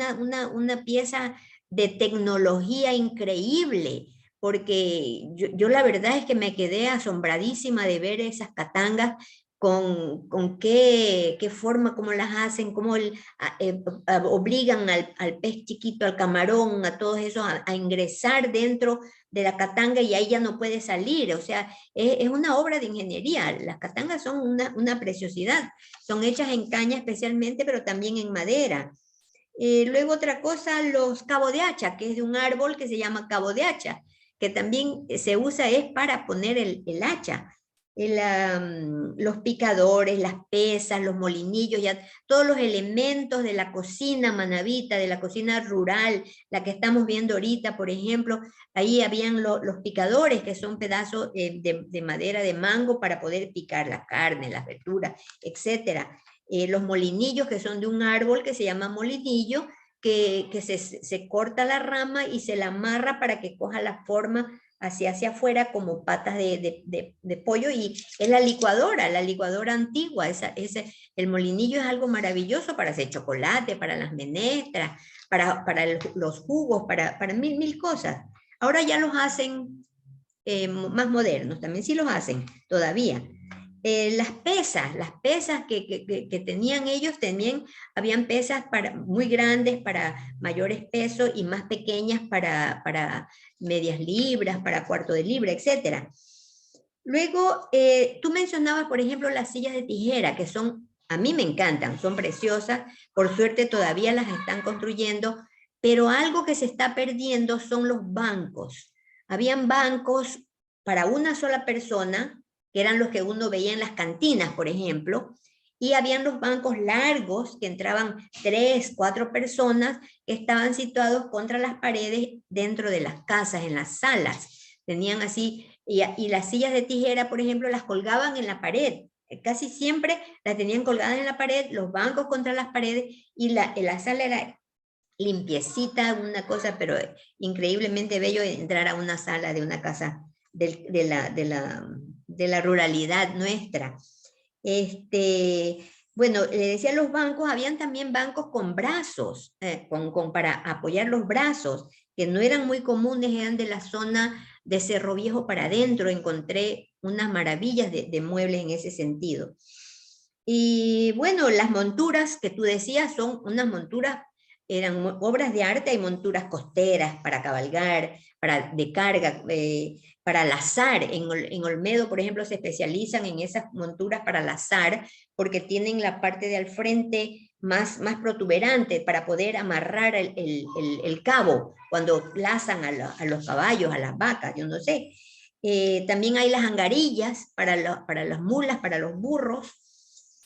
una pieza de tecnología increíble, porque yo la verdad es que me quedé asombradísima de ver esas catangas con qué forma, cómo las hacen, cómo obligan al pez chiquito, al camarón, a todos esos a ingresar dentro de la catanga y ahí ya no puede salir. O sea, es una obra de ingeniería. Las catangas son una preciosidad. Son hechas en caña especialmente, pero también en madera. Luego otra cosa, los cabo de hacha, que es de un árbol que se llama cabo de hacha, que también se usa es para poner el hacha. Los picadores, las pesas, los molinillos, ya todos los elementos de la cocina manabita, de la cocina rural, la que estamos viendo ahorita, por ejemplo, ahí habían los picadores, que son pedazos de madera de mango para poder picar la carne, las verduras, etcétera. Los molinillos, que son de un árbol que se llama molinillo, que se corta la rama y se la amarra para que coja la forma hacia afuera como patas de pollo, y es la licuadora antigua. El molinillo es algo maravilloso para hacer chocolate, para las menestras, para los jugos, para mil cosas. Ahora ya los hacen más modernos, también sí los hacen todavía. Las pesas que tenían ellos, habían pesas muy grandes para mayores pesos y más pequeñas para medias libras, para cuarto de libra, etc. Luego, tú mencionabas, por ejemplo, las sillas de tijera, que a mí me encantan, son preciosas, por suerte todavía las están construyendo, pero algo que se está perdiendo son los bancos. Habían bancos para una sola persona, que eran los que uno veía en las cantinas, por ejemplo, y habían los bancos largos, que entraban 3, 4 personas, que estaban situados contra las paredes dentro de las casas, en las salas. Tenían así, y las sillas de tijera, por ejemplo, las colgaban en la pared, casi siempre las tenían colgadas en la pared, los bancos contra las paredes, y la sala era limpiecita, una cosa, pero increíblemente bello entrar a una sala de una casa de la ruralidad nuestra. Bueno, le decía los bancos, habían también bancos con brazos, para apoyar los brazos, que no eran muy comunes, eran de la zona de Cerro Viejo para adentro. Encontré unas maravillas de muebles en ese sentido. Y bueno, las monturas que tú decías son unas monturas, eran obras de arte. Hay monturas costeras para cabalgar, de carga, para lazar. En Olmedo, por ejemplo, se especializan en esas monturas para lazar, porque tienen la parte de al frente más protuberante para poder amarrar el cabo cuando lazan a los caballos, a las vacas, yo no sé. También hay las angarillas para las mulas, para los burros.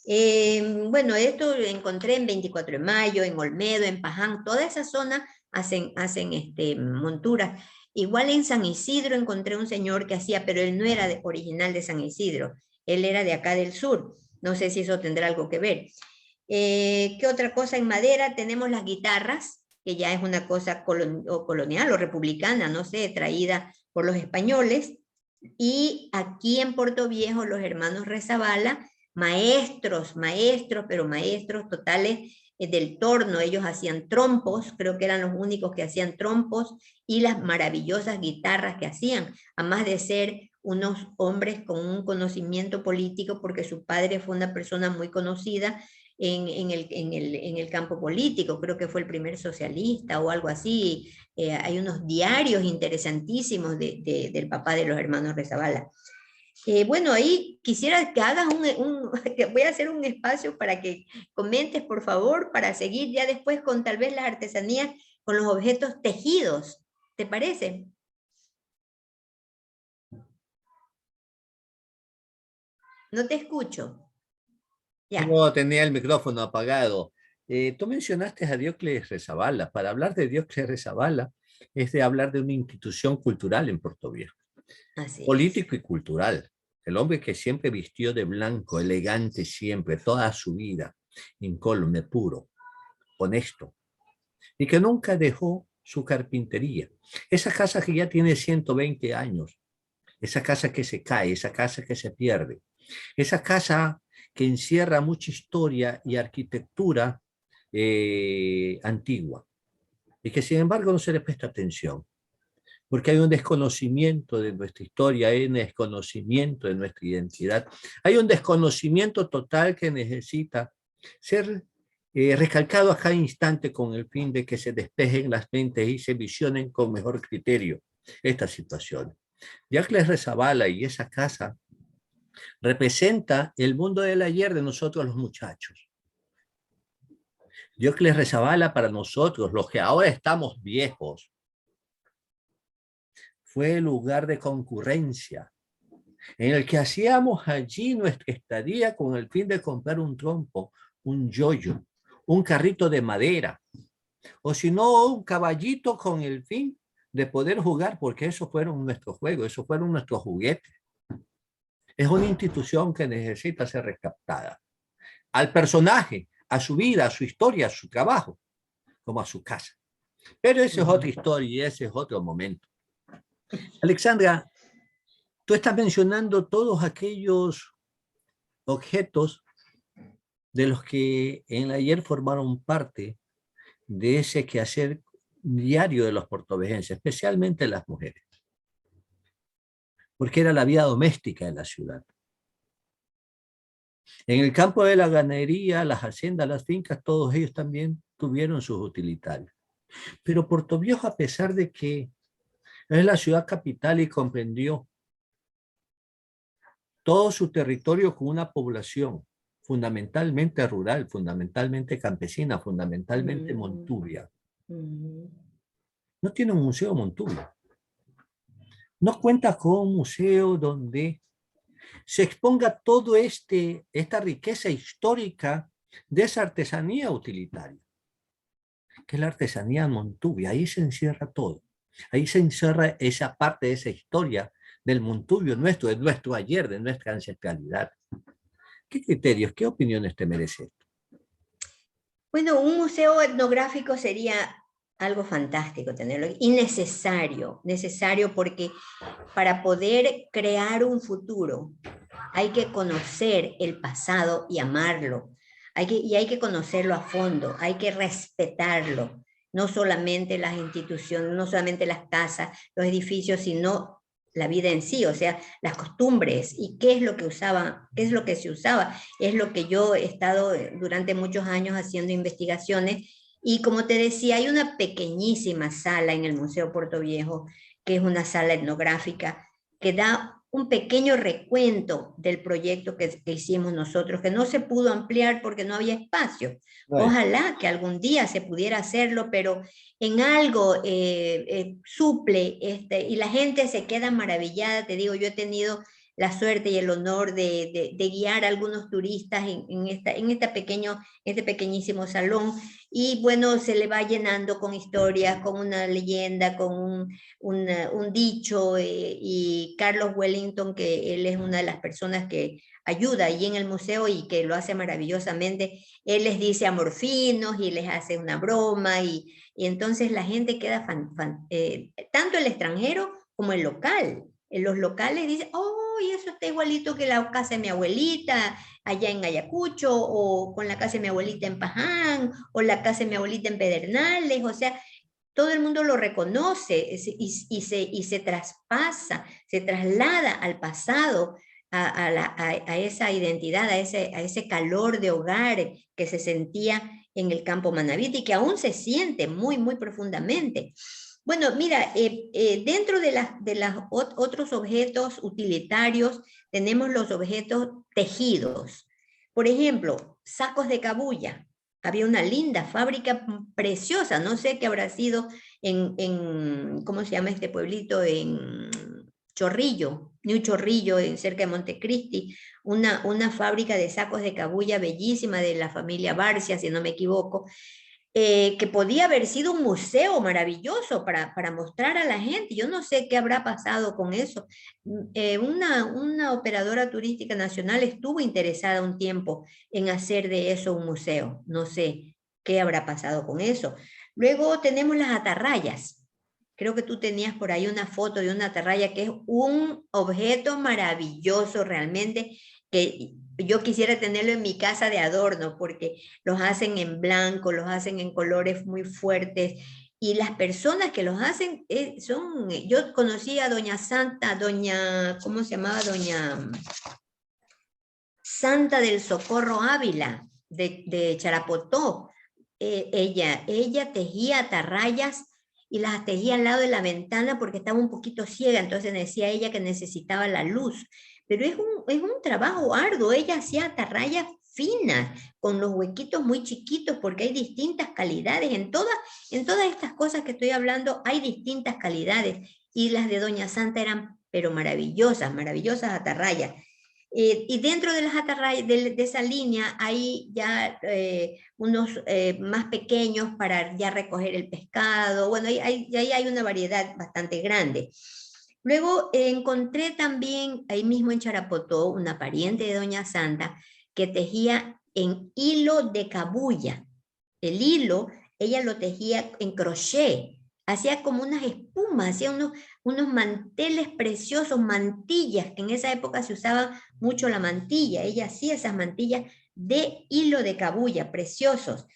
Bueno, esto lo encontré en 24 de Mayo, en Olmedo, en Paján, toda esa zona hacen monturas. Igual en San Isidro encontré un señor que hacía, pero él no era original de San Isidro, él era de acá del sur. No sé si eso tendrá algo que ver. ¿Qué otra cosa en madera? Tenemos las guitarras, que ya es una cosa colonial o republicana, no sé, traída por los españoles. Y aquí en Puerto Viejo, los hermanos Rezabala, maestros, pero maestros totales del torno. Ellos hacían trompos, creo que eran los únicos que hacían trompos, y las maravillosas guitarras que hacían, además de ser unos hombres con un conocimiento político, porque su padre fue una persona muy conocida en el campo político, creo que fue el primer socialista o algo así. Hay unos diarios interesantísimos del papá de los hermanos Rezabala. Bueno, ahí quisiera que hagas que voy a hacer un espacio para que comentes, por favor, para seguir ya después con tal vez las artesanías, con los objetos tejidos. ¿Te parece? No te escucho. Ya. No, tenía el micrófono apagado. Tú mencionaste a Diócles Rezabala. Para hablar de Diócles Rezabala es de hablar de una institución cultural en Puerto Viejo, Así es. político y cultural. El hombre que siempre vistió de blanco, elegante siempre, toda su vida, incólume, puro, honesto, y que nunca dejó su carpintería. Esa casa que ya tiene 120 años, esa casa que se cae, esa casa que se pierde, esa casa que encierra mucha historia y arquitectura antigua, y que sin embargo no se le presta atención, porque hay un desconocimiento de nuestra historia, hay un desconocimiento de nuestra identidad, hay un desconocimiento total que necesita ser recalcado a cada instante con el fin de que se despejen las mentes y se visionen con mejor criterio estas situaciones. Diócles Rezabala y esa casa representa el mundo del ayer de nosotros los muchachos. Diócles Rezabala para nosotros, los que ahora estamos viejos, fue el lugar de concurrencia en el que hacíamos allí nuestra estadía con el fin de comprar un trompo, un yoyo, un carrito de madera, o si no, un caballito con el fin de poder jugar, porque esos fueron nuestros juegos, esos fueron nuestros juguetes. Es una institución que necesita ser rescatada. Al personaje, a su vida, a su historia, a su trabajo, como a su casa. Pero esa es otra historia y ese es otro momento. Alexandra, tú estás mencionando todos aquellos objetos de los que en el ayer formaron parte de ese quehacer diario de los portovejenses, especialmente las mujeres, porque era la vida doméstica de la ciudad. En el campo de la ganadería, las haciendas, las fincas, todos ellos también tuvieron sus utilitarios. Pero Puerto Viejo, a pesar de que es la ciudad capital y comprendió todo su territorio con una población fundamentalmente rural, fundamentalmente campesina, fundamentalmente montuvia, no tiene un museo montuvio. No cuenta con un museo donde se exponga toda esta riqueza histórica de esa artesanía utilitaria, que es la artesanía montuvia. Ahí se encierra todo. Ahí se encierra esa parte de esa historia del montuvio nuestro, de nuestro ayer, de nuestra ancestralidad. ¿Qué criterios, qué opiniones te merece esto? Bueno, un museo etnográfico sería algo fantástico tenerlo y necesario porque para poder crear un futuro hay que conocer el pasado y amarlo. Hay que conocerlo a fondo, hay que respetarlo. No solamente las instituciones, no solamente las casas, los edificios, sino la vida en sí, o sea, las costumbres y qué es lo que usaba, qué es lo que se usaba. Es lo que yo he estado durante muchos años haciendo investigaciones y como te decía, hay una pequeñísima sala en el Museo Puerto Viejo, que es una sala etnográfica, que da un pequeño recuento del proyecto que hicimos nosotros, que no se pudo ampliar porque no había espacio. Right. Ojalá que algún día se pudiera hacerlo, pero en algo suple y la gente se queda maravillada. Te digo, yo he tenido la suerte y el honor de guiar a algunos turistas este pequeñísimo salón y bueno, se le va llenando con historias, con una leyenda, con un dicho y Carlos Wellington, que él es una de las personas que ayuda ahí en el museo y que lo hace maravillosamente, él les dice amorfinos y les hace una broma y entonces la gente queda, tanto el extranjero como el local. En los locales dicen, oh, y eso está igualito que la casa de mi abuelita allá en Ayacucho, o con la casa de mi abuelita en Paján, o la casa de mi abuelita en Pedernales, o sea, todo el mundo lo reconoce y se traspasa, se traslada al pasado, a esa identidad, a ese calor de hogar que se sentía en el campo manabita y que aún se siente muy, muy profundamente. Bueno, mira, dentro de las otros objetos utilitarios tenemos los objetos tejidos. Por ejemplo, sacos de cabuya. Había una linda fábrica preciosa, no sé qué habrá sido ¿cómo se llama este pueblito? En Chorrillo, New Chorrillo, cerca de Montecristi, una fábrica de sacos de cabuya bellísima de la familia Barcia, si no me equivoco, que podía haber sido un museo maravilloso para mostrar a la gente. Yo no sé qué habrá pasado con eso. Una operadora turística nacional estuvo interesada un tiempo en hacer de eso un museo. No sé qué habrá pasado con eso. Luego tenemos las atarrayas. Creo que tú tenías por ahí una foto de una atarraya que es un objeto maravilloso realmente, que yo quisiera tenerlo en mi casa de adorno porque los hacen en blanco, los hacen en colores muy fuertes y las personas que los hacen yo conocí a doña Santa, ¿cómo se llamaba? Doña Santa del Socorro Ávila, de Charapotó. Ella tejía atarrayas y las tejía al lado de la ventana porque estaba un poquito ciega, entonces decía ella que necesitaba la luz. Pero es un trabajo arduo, ella hacía atarrayas finas, con los huequitos muy chiquitos, porque hay distintas calidades. En todas estas cosas que estoy hablando hay distintas calidades, y las de Doña Santa eran, pero maravillosas, maravillosas atarrayas. Y dentro de las atarrayas, de esa línea, hay ya unos más pequeños para ya recoger el pescado. Bueno, ahí hay una variedad bastante grande. Luego encontré también ahí mismo en Charapotó una pariente de Doña Santa que tejía en hilo de cabuya. El hilo, ella lo tejía en crochet, hacía como unas espumas, hacía unos manteles preciosos, mantillas, que en esa época se usaba mucho la mantilla. Ella hacía esas mantillas de hilo de cabuya, preciosos.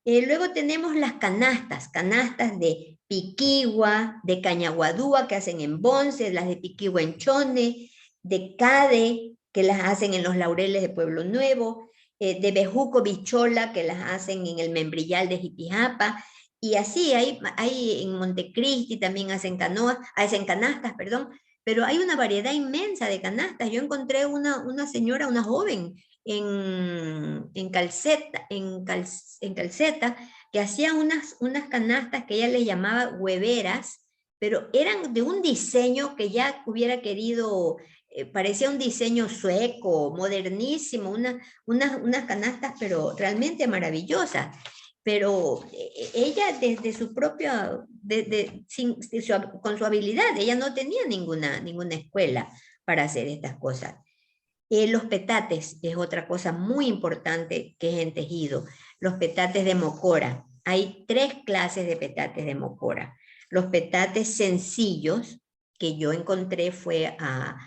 Luego tenemos las canastas de piquigua, de cañaguadúa que hacen en Bonce, las de piquigua en Chone, de cade que las hacen en los laureles de Pueblo Nuevo, de bejuco bichola que las hacen en el membrillal de Jipijapa, y así hay en Montecristi también hacen canastas, perdón, pero hay una variedad inmensa de canastas. Yo encontré una señora, una joven, en Calceta, que hacía unas canastas que ella le llamaba hueveras, pero eran de un diseño que ya hubiera querido, parecía un diseño sueco, modernísimo, unas canastas, pero realmente maravillosas. Pero ella desde su propia, con su habilidad, ella no tenía ninguna escuela para hacer estas cosas. Los petates es otra cosa muy importante que es en tejido. Los petates de mocora. Hay 3 clases de petates de mocora. Los petates sencillos, que yo encontré fue a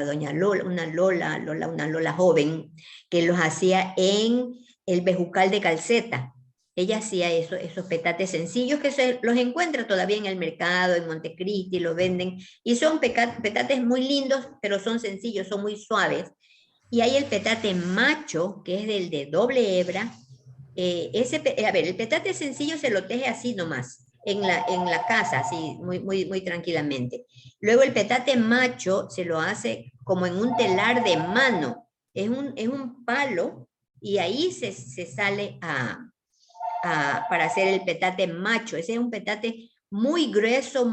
doña Lola, una Lola joven, que los hacía en el Bejucal de Calceta. Ella hacía eso, esos petates sencillos que se los encuentra todavía en el mercado, en Montecristi, los venden. Y son petates muy lindos, pero son sencillos, son muy suaves. Y hay el petate macho, que es del de doble hebra. A ver, el petate sencillo se lo teje así nomás, en la casa, así, muy tranquilamente. Luego el petate macho se lo hace como en un telar de mano. Es un palo y ahí se sale para hacer el petate macho. Ese es un petate muy grueso,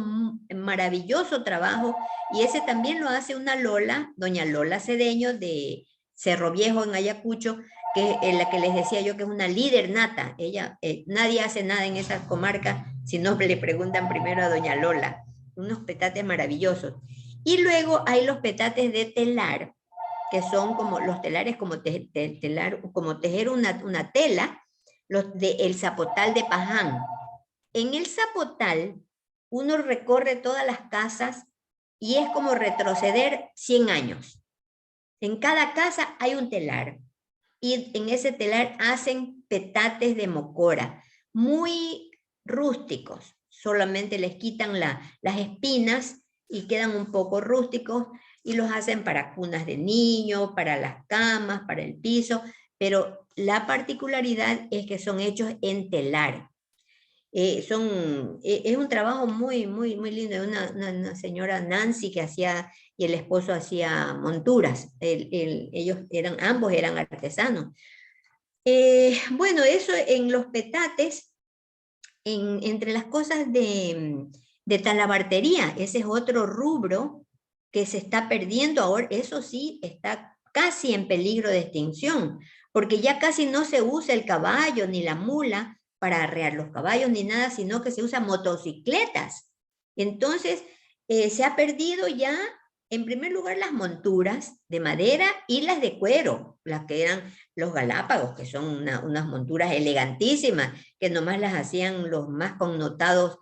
maravilloso trabajo, y ese también lo hace una Lola, doña Lola Cedeño de Cerro Viejo en Ayacucho, que es la que les decía yo que es una líder nata. Ella, nadie hace nada en esa comarca si no le preguntan primero a doña Lola. Unos petates maravillosos. Y luego hay los petates de telar, que son como los telares, como, telar, como tejer una tela, los de el zapotal de Paján. En el zapotal, uno recorre todas las casas y es como retroceder 100 años. En cada casa hay un telar y en ese telar hacen petates de mocora, muy rústicos. Solamente les quitan las espinas y quedan un poco rústicos y los hacen para cunas de niños, para las camas, para el piso, pero la particularidad es que son hechos en telar. Es un trabajo muy lindo. Una señora Nancy que hacía, y el esposo hacía monturas. Ellos ambos eran artesanos. Bueno, eso en los petates, entre las cosas de talabartería, ese es otro rubro que se está perdiendo ahora. Eso sí, está casi en peligro de extinción, porque ya casi no se usa el caballo ni la mula para arrear los caballos ni nada, sino que se usan motocicletas. Entonces, se ha perdido ya, en primer lugar, las monturas de madera y las de cuero, las que eran los galápagos, que son unas monturas elegantísimas, que nomás las hacían los más connotados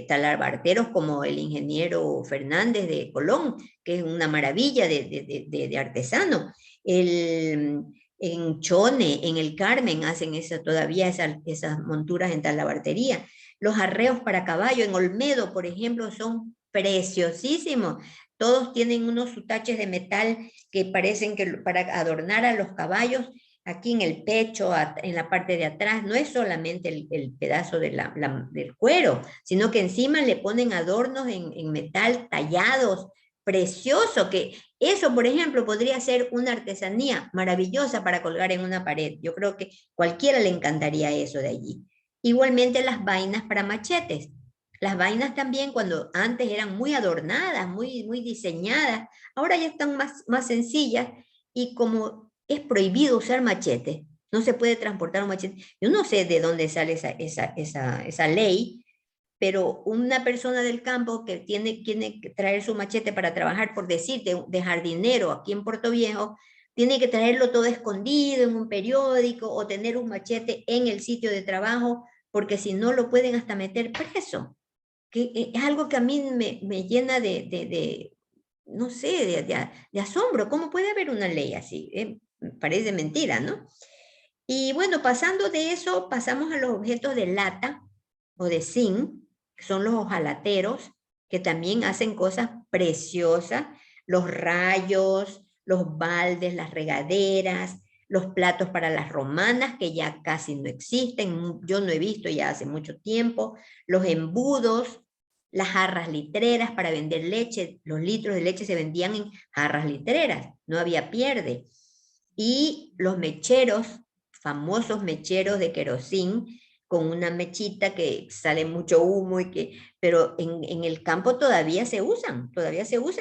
talabarteros, como el ingeniero Fernández de Colón, que es una maravilla de artesano. En Chone, en el Carmen, hacen todavía esas monturas en talabartería. Los arreos para caballo en Olmedo, por ejemplo, son preciosísimos. Todos tienen unos sutaches de metal que parecen que para adornar a los caballos, aquí en el pecho, en la parte de atrás. No es solamente el pedazo del cuero, sino que encima le ponen adornos en metal tallados, precioso, que eso, por ejemplo, podría ser una artesanía maravillosa para colgar en una pared. Yo creo que cualquiera le encantaría eso de allí. Igualmente las vainas para machetes. Las vainas también, cuando antes eran muy adornadas, muy diseñadas, ahora ya están más sencillas, y como es prohibido usar machete, no se puede transportar un machete. Yo no sé de dónde sale esa ley, pero una persona del campo que tiene que traer su machete para trabajar, por decirte, de jardinero aquí en Puerto Viejo, tiene que traerlo todo escondido en un periódico o tener un machete en el sitio de trabajo, porque si no lo pueden hasta meter preso. Que es algo que a mí me llena no sé, de asombro. ¿Cómo puede haber una ley así? Parece mentira, ¿no? Y bueno, pasando de eso, pasamos a los objetos de lata o de zinc, que son los hojalateros, que también hacen cosas preciosas, los rayos, los baldes, las regaderas, los platos para las romanas, que ya casi no existen, yo no he visto ya hace mucho tiempo, los embudos, las jarras litreras para vender leche. Los litros de leche se vendían en jarras litreras, no había pierde. Y los mecheros, famosos mecheros de querosín, con una mechita que sale mucho humo, pero en el campo todavía se usan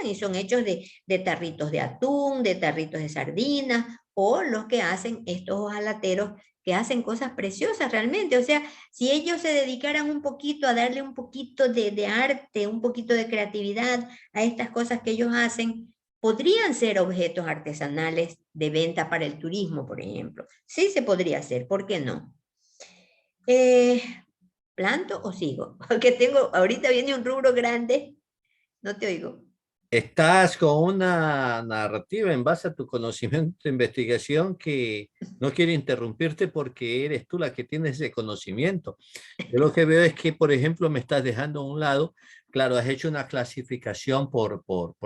y son hechos de tarritos de atún, de tarritos de sardinas, o los que hacen estos hojalateros, que hacen cosas preciosas realmente. O sea, si ellos se dedicaran un poquito a darle un poquito de arte, un poquito de creatividad a estas cosas que ellos hacen, podrían ser objetos artesanales de venta para el turismo, por ejemplo. Sí se podría hacer, ¿por qué no? ¿Planto o sigo? Porque ahorita viene un rubro grande, no te oigo. Estás con una narrativa en base a tu conocimiento de investigación que no quiere interrumpirte porque eres tú la que tienes ese conocimiento. Yo lo que veo es que, por ejemplo, me estás dejando a un lado, claro, has hecho una clasificación por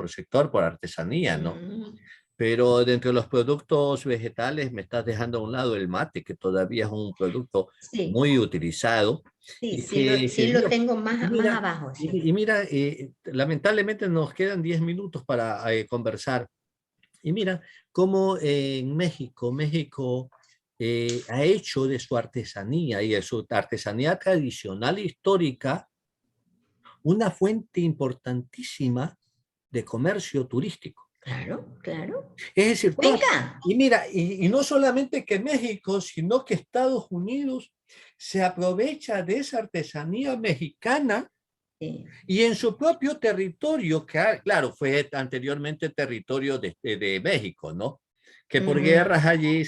sector, por artesanía, ¿no? Mm, Pero dentro de los productos vegetales me estás dejando a un lado el mate, que todavía es un producto sí, muy utilizado sí, y sí que lo Dios, tengo y más mira, abajo, sí. y mira lamentablemente nos quedan 10 minutos para conversar. Y mira cómo en México ha hecho de su artesanía y de su artesanía tradicional e histórica una fuente importantísima de comercio turístico. Claro, claro. Es decir, Cuenca. y mira, y no solamente que México, sino que Estados Unidos se aprovecha de esa artesanía mexicana Sí. y en su propio territorio, que claro, fue anteriormente territorio de México, ¿no? Que por Ujú. guerras allí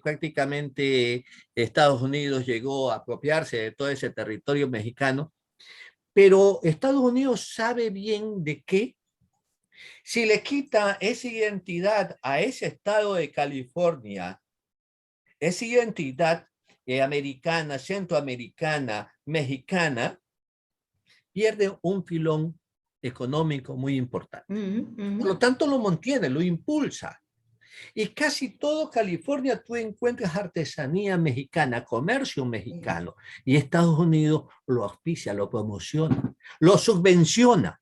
prácticamente Estados Unidos llegó a apropiarse de todo ese territorio mexicano, pero Estados Unidos sabe bien de qué si le quita esa identidad a ese estado de California, esa identidad americana, centroamericana, mexicana, pierde un filón económico muy importante. Ujú, Por lo ujú. tanto, lo mantiene, lo impulsa. Y casi todo California tú encuentras artesanía mexicana, comercio Sí. mexicano. Y Estados Unidos lo auspicia, lo promociona, lo subvenciona,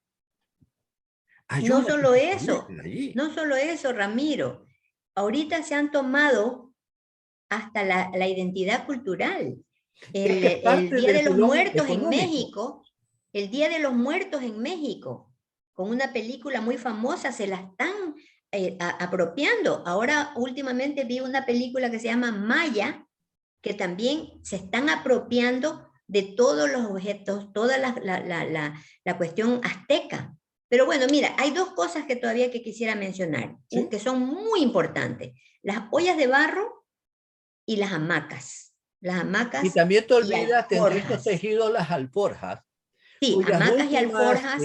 No ayuda a que solo se eso, establezcan allí. no solo eso, Ramiro. Ahorita se han tomado hasta la identidad cultural. Es que El parte Día del de los filón Muertos en económico. México, el Día de los Muertos en México, con una película muy famosa, se la están apropiando. Ahora, últimamente vi una película que se llama Maya, que también se están apropiando de todos los objetos, toda la cuestión azteca. Pero bueno, mira, hay dos cosas que todavía que quisiera mencionar, ¿Sí? que son muy importantes. Las ollas de barro y las Y hamacas también te y olvidas entre estos alforjas. tejidos las alforjas, Sí, cuyas hamacas y últimas, alforjas.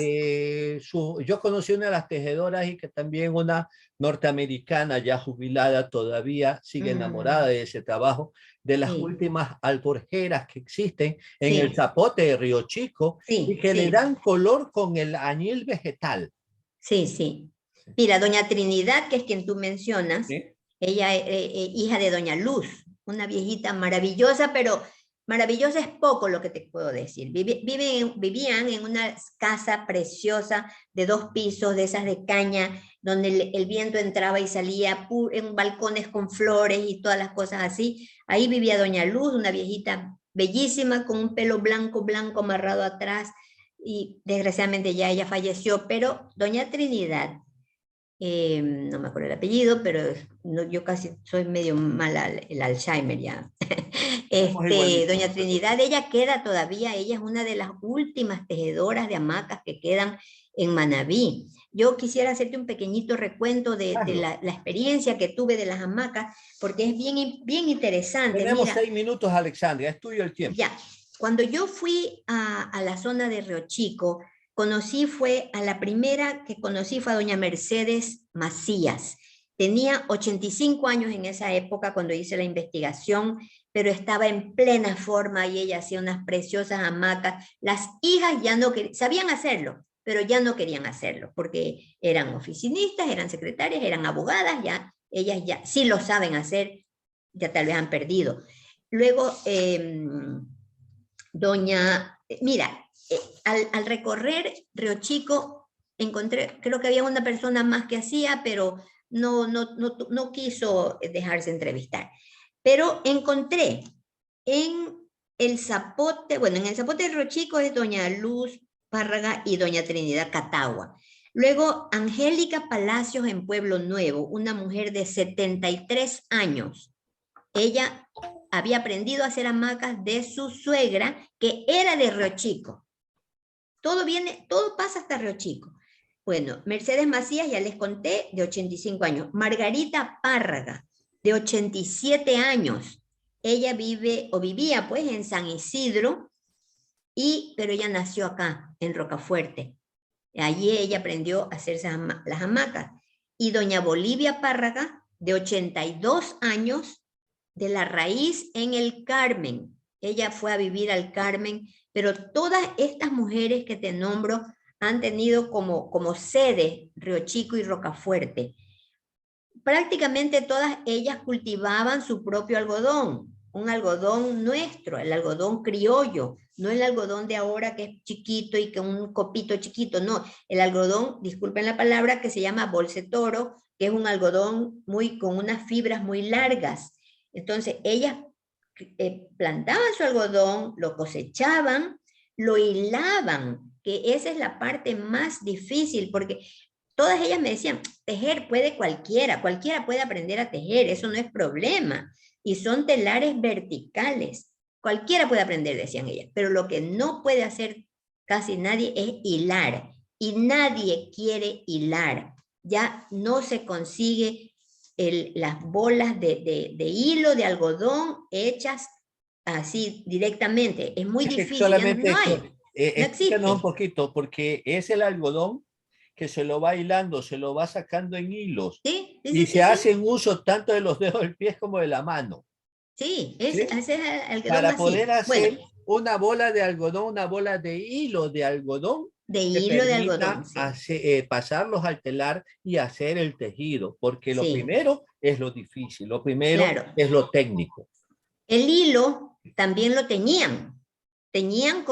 yo conocí una de las tejedoras y que también una norteamericana ya jubilada todavía sigue enamorada Mm, de ese trabajo, de las sí, últimas alforjeras que existen en el sí, zapote de Río Chico y sí, que le sí, dan color con el añil vegetal. sí, sí. Mira, doña Trinidad, que es quien tú mencionas, ¿Sí? ella hija de doña Luz, una viejita maravillosa, pero maravillosa es poco lo que te puedo decir. Vivían en una casa preciosa de 2 pisos, de esas de caña, donde el viento entraba y salía en balcones con flores y todas las cosas así. Ahí vivía doña Luz, una viejita bellísima, con un pelo blanco, blanco amarrado atrás, y desgraciadamente ya ella falleció, pero doña Trinidad, no me acuerdo el apellido, pero no, yo casi soy medio mala el Alzheimer ya. Estamos igualitos, Doña no te preocupes. Trinidad, ella queda todavía, ella es una de las últimas tejedoras de hamacas que quedan en Manabí. Yo quisiera hacerte un pequeñito recuento de Hazlo. la experiencia que tuve de las hamacas, porque es bien, bien interesante. Tenemos Mira, 6 minutos, Alexandria, es tuyo el tiempo. ya, cuando yo fui a la zona de Río Chico, a la primera que conocí fue a doña Mercedes Macías. Tenía 85 años en esa época cuando hice la investigación, pero estaba en plena forma y ella hacía unas preciosas hamacas. Las hijas ya no sabían hacerlo, pero ya no querían hacerlo porque eran oficinistas, eran secretarias, eran abogadas, ya ellas ya sí lo saben hacer, ya tal vez han perdido. Luego, mira, al recorrer Río Chico, encontré, creo que había una persona más que hacía, pero no quiso dejarse entrevistar. Pero encontré en el Zapote, bueno, en el Zapote de Río Chico es doña Luz Párraga y doña Trinidad Catagua. Luego, Angélica Palacios en Pueblo Nuevo, una mujer de 73 años. Ella había aprendido a hacer hamacas de su suegra, que era de Río Chico. Todo pasa hasta Río Chico. Bueno, Mercedes Macías, ya les conté, de 85 años. Margarita Párraga, de 87 años. Ella vive, o vivía pues en San Isidro, pero ella nació acá, en Rocafuerte. Allí ella aprendió a hacer las hamacas. Y doña Bolivia Párraga, de 82 años, de La Raíz en el Carmen. Ella fue a vivir al Carmen, pero todas estas mujeres que te nombro han tenido como sede Río Chico y Rocafuerte. Prácticamente todas ellas cultivaban su propio algodón, un algodón nuestro, el algodón criollo, no el algodón de ahora que es chiquito y que un copito chiquito, no, el algodón, disculpen la palabra, que se llama bolsetoro, que es un algodón con unas fibras muy largas. Entonces ellas plantaban su algodón, lo cosechaban, lo hilaban, que esa es la parte más difícil, porque todas ellas me decían, tejer puede cualquiera puede aprender a tejer, eso no es problema. Y son telares verticales, cualquiera puede aprender, decían ellas, pero lo que no puede hacer casi nadie es hilar, y nadie quiere hilar. Ya no se consigue las bolas de hilo de algodón hechas así directamente. Es muy Es que difícil, ya solamente no hay, no explícanos un existe. poquito, porque es el algodón que se lo va hilando, se lo va sacando en hilos Sí, sí, y sí, se sí, sí. hacen uso tanto de los dedos del pie como de la mano, Sí, ¿sí? ese es el algodón Para poder así. Bueno, hacer una bola de algodón, una bola de hilo de algodón de que hilo de algodón, permita sí. pasarlos al telar y hacer el tejido, porque lo Sí, primero es lo difícil, lo primero claro. es lo técnico. El hilo también lo teñían. Teñían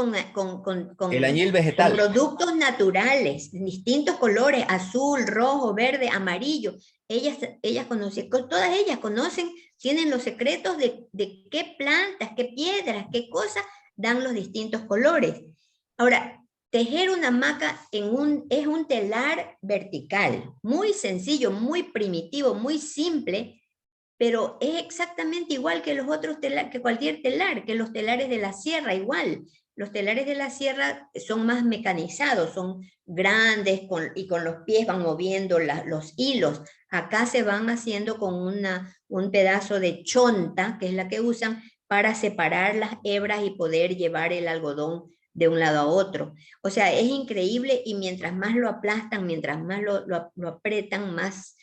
El añil con vegetal. productos naturales, distintos colores, azul, rojo, verde, amarillo. Ellas conocen, todas ellas conocen, tienen los secretos de qué plantas, qué piedras, qué cosas dan los distintos colores. Ahora, tejer una hamaca es un telar vertical, muy sencillo, muy primitivo, muy simple, pero es exactamente igual que los otros telares, que cualquier telar, que los telares de la sierra, igual. Los telares de la sierra son más mecanizados, son grandes y con los pies van moviendo los hilos. Acá se van haciendo con un pedazo de chonta, que es la que usan para separar las hebras y poder llevar el algodón de un lado a otro. O sea, es increíble, y mientras más lo aplastan, mientras más lo apretan, más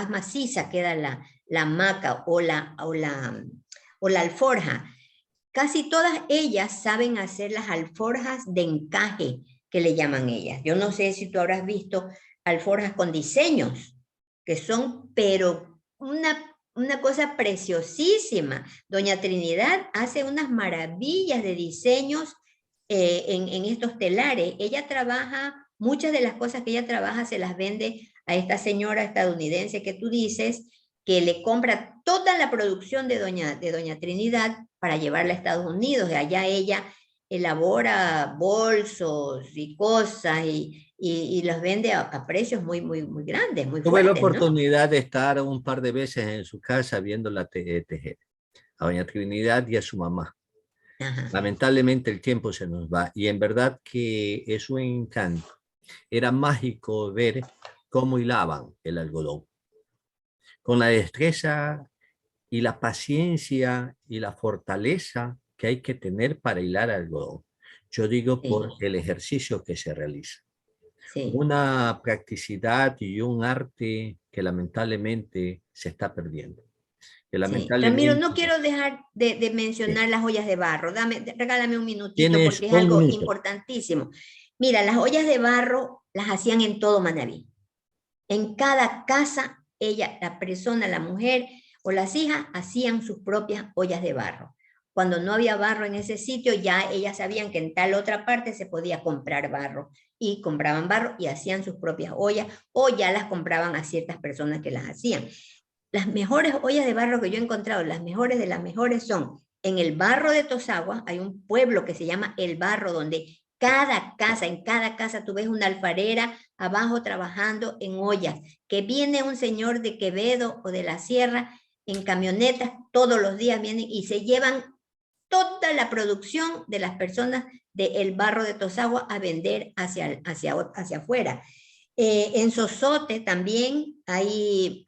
maciza queda la hamaca o la alforja. Casi todas ellas saben hacer las alforjas de encaje, que le llaman ellas. Yo no sé si tú habrás visto alforjas con diseños, que son, pero una cosa preciosísima. Doña Trinidad hace unas maravillas de diseños en estos telares. Ella trabaja, muchas de las cosas que ella trabaja se las vende a esta señora estadounidense que tú dices, que le compra toda la producción de doña Trinidad para llevarla a Estados Unidos. De allá ella elabora bolsos y cosas y los vende a precios muy grandes, muy Tuve la fuertes, ¿no? oportunidad de estar un par de veces en su casa viéndola tejer, a doña Trinidad y a su mamá. Ajá. Lamentablemente el tiempo se nos va y en verdad que es un encanto. Era mágico ver cómo hilaban el algodón, con la destreza y la paciencia y la fortaleza que hay que tener para hilar algodón. Yo digo Sí, por el ejercicio que se realiza. sí. Una practicidad y un arte que lamentablemente se está perdiendo. Que Sí, Ramiro, lamentablemente no quiero dejar de mencionar las ollas de barro. Regálame un minutito tienes porque es un algo minuto. importantísimo. Mira, las ollas de barro las hacían en todo Manabí. En cada casa, la persona, la mujer o las hijas hacían sus propias ollas de barro. Cuando no había barro en ese sitio, ya ellas sabían que en tal otra parte se podía comprar barro. Y compraban barro y hacían sus propias ollas, o ya las compraban a ciertas personas que las hacían. Las mejores ollas de barro que yo he encontrado, las mejores de las mejores, son en el Barro de Tosagua. Hay un pueblo que se llama El Barro, donde en cada casa tú ves una alfarera abajo trabajando en ollas, que viene un señor de Quevedo o de la Sierra en camionetas, todos los días vienen y se llevan toda la producción de las personas del Barro de Tosagua a vender hacia afuera. En Sosote también hay,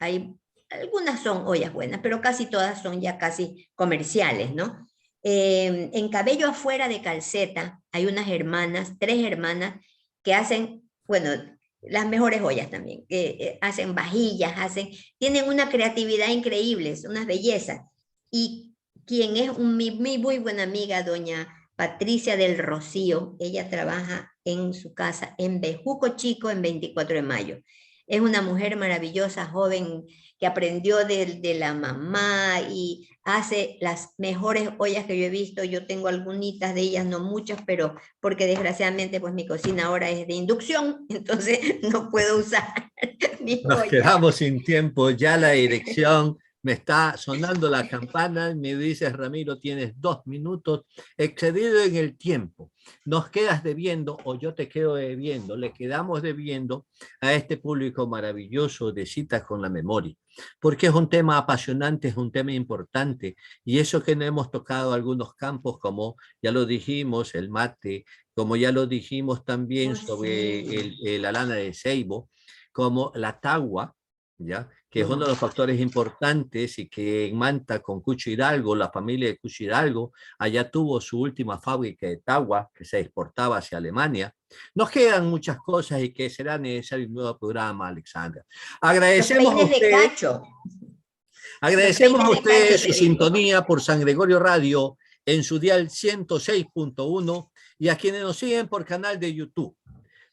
algunas son ollas buenas, pero casi todas son ya casi comerciales, ¿no? En Cabello Afuera de Calceta hay unas hermanas, 3 hermanas, que hacen, bueno, las mejores ollas también, que hacen vajillas, tienen una creatividad increíble, unas bellezas. Y quien es mi muy buena amiga, doña Patricia del Rocío, ella trabaja en su casa en Bejuco Chico, en 24 de mayo. Es una mujer maravillosa, joven, que aprendió de la mamá y hace las mejores ollas que yo he visto. Yo tengo algunitas de ellas, no muchas, pero porque desgraciadamente pues mi cocina ahora es de inducción, entonces no puedo usar mis Nos ollas. quedamos sin tiempo, ya la dirección, me está sonando la campana, me dices, Ramiro, tienes 2 minutos, excedido en el tiempo. Nos quedas debiendo, o yo te quedo debiendo, le quedamos debiendo a este público maravilloso de Citas con la Memoria, porque es un tema apasionante, es un tema importante, y eso que no hemos tocado algunos campos, como ya lo dijimos, el mate, como ya lo dijimos también Oh, sobre sí. la lana de ceibo, como la tagua, ¿ya? Que es uno de los Mm. factores importantes y que en Manta con Cucho Hidalgo, la familia de Cucho Hidalgo, allá tuvo su última fábrica de tagua que se exportaba hacia Alemania. Nos quedan muchas cosas y que será necesario un nuevo programa, Alexandra. Los Agradecemos a peines de usted, cacho, los agradecemos a peines de usted cacho su te digo. sintonía por San Gregorio Radio en su dial 106.1 y a quienes nos siguen por canal de YouTube.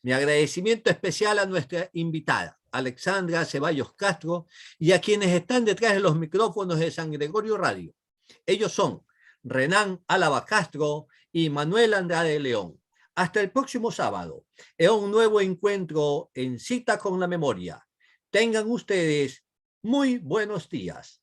Mi agradecimiento especial a nuestra invitada, Alexandra Ceballos Castro, y a quienes están detrás de los micrófonos de San Gregorio Radio. Ellos son Renan Álava Castro y Manuel Andrade León. Hasta el próximo sábado, en un nuevo encuentro en Cita con la Memoria. Tengan ustedes muy buenos días.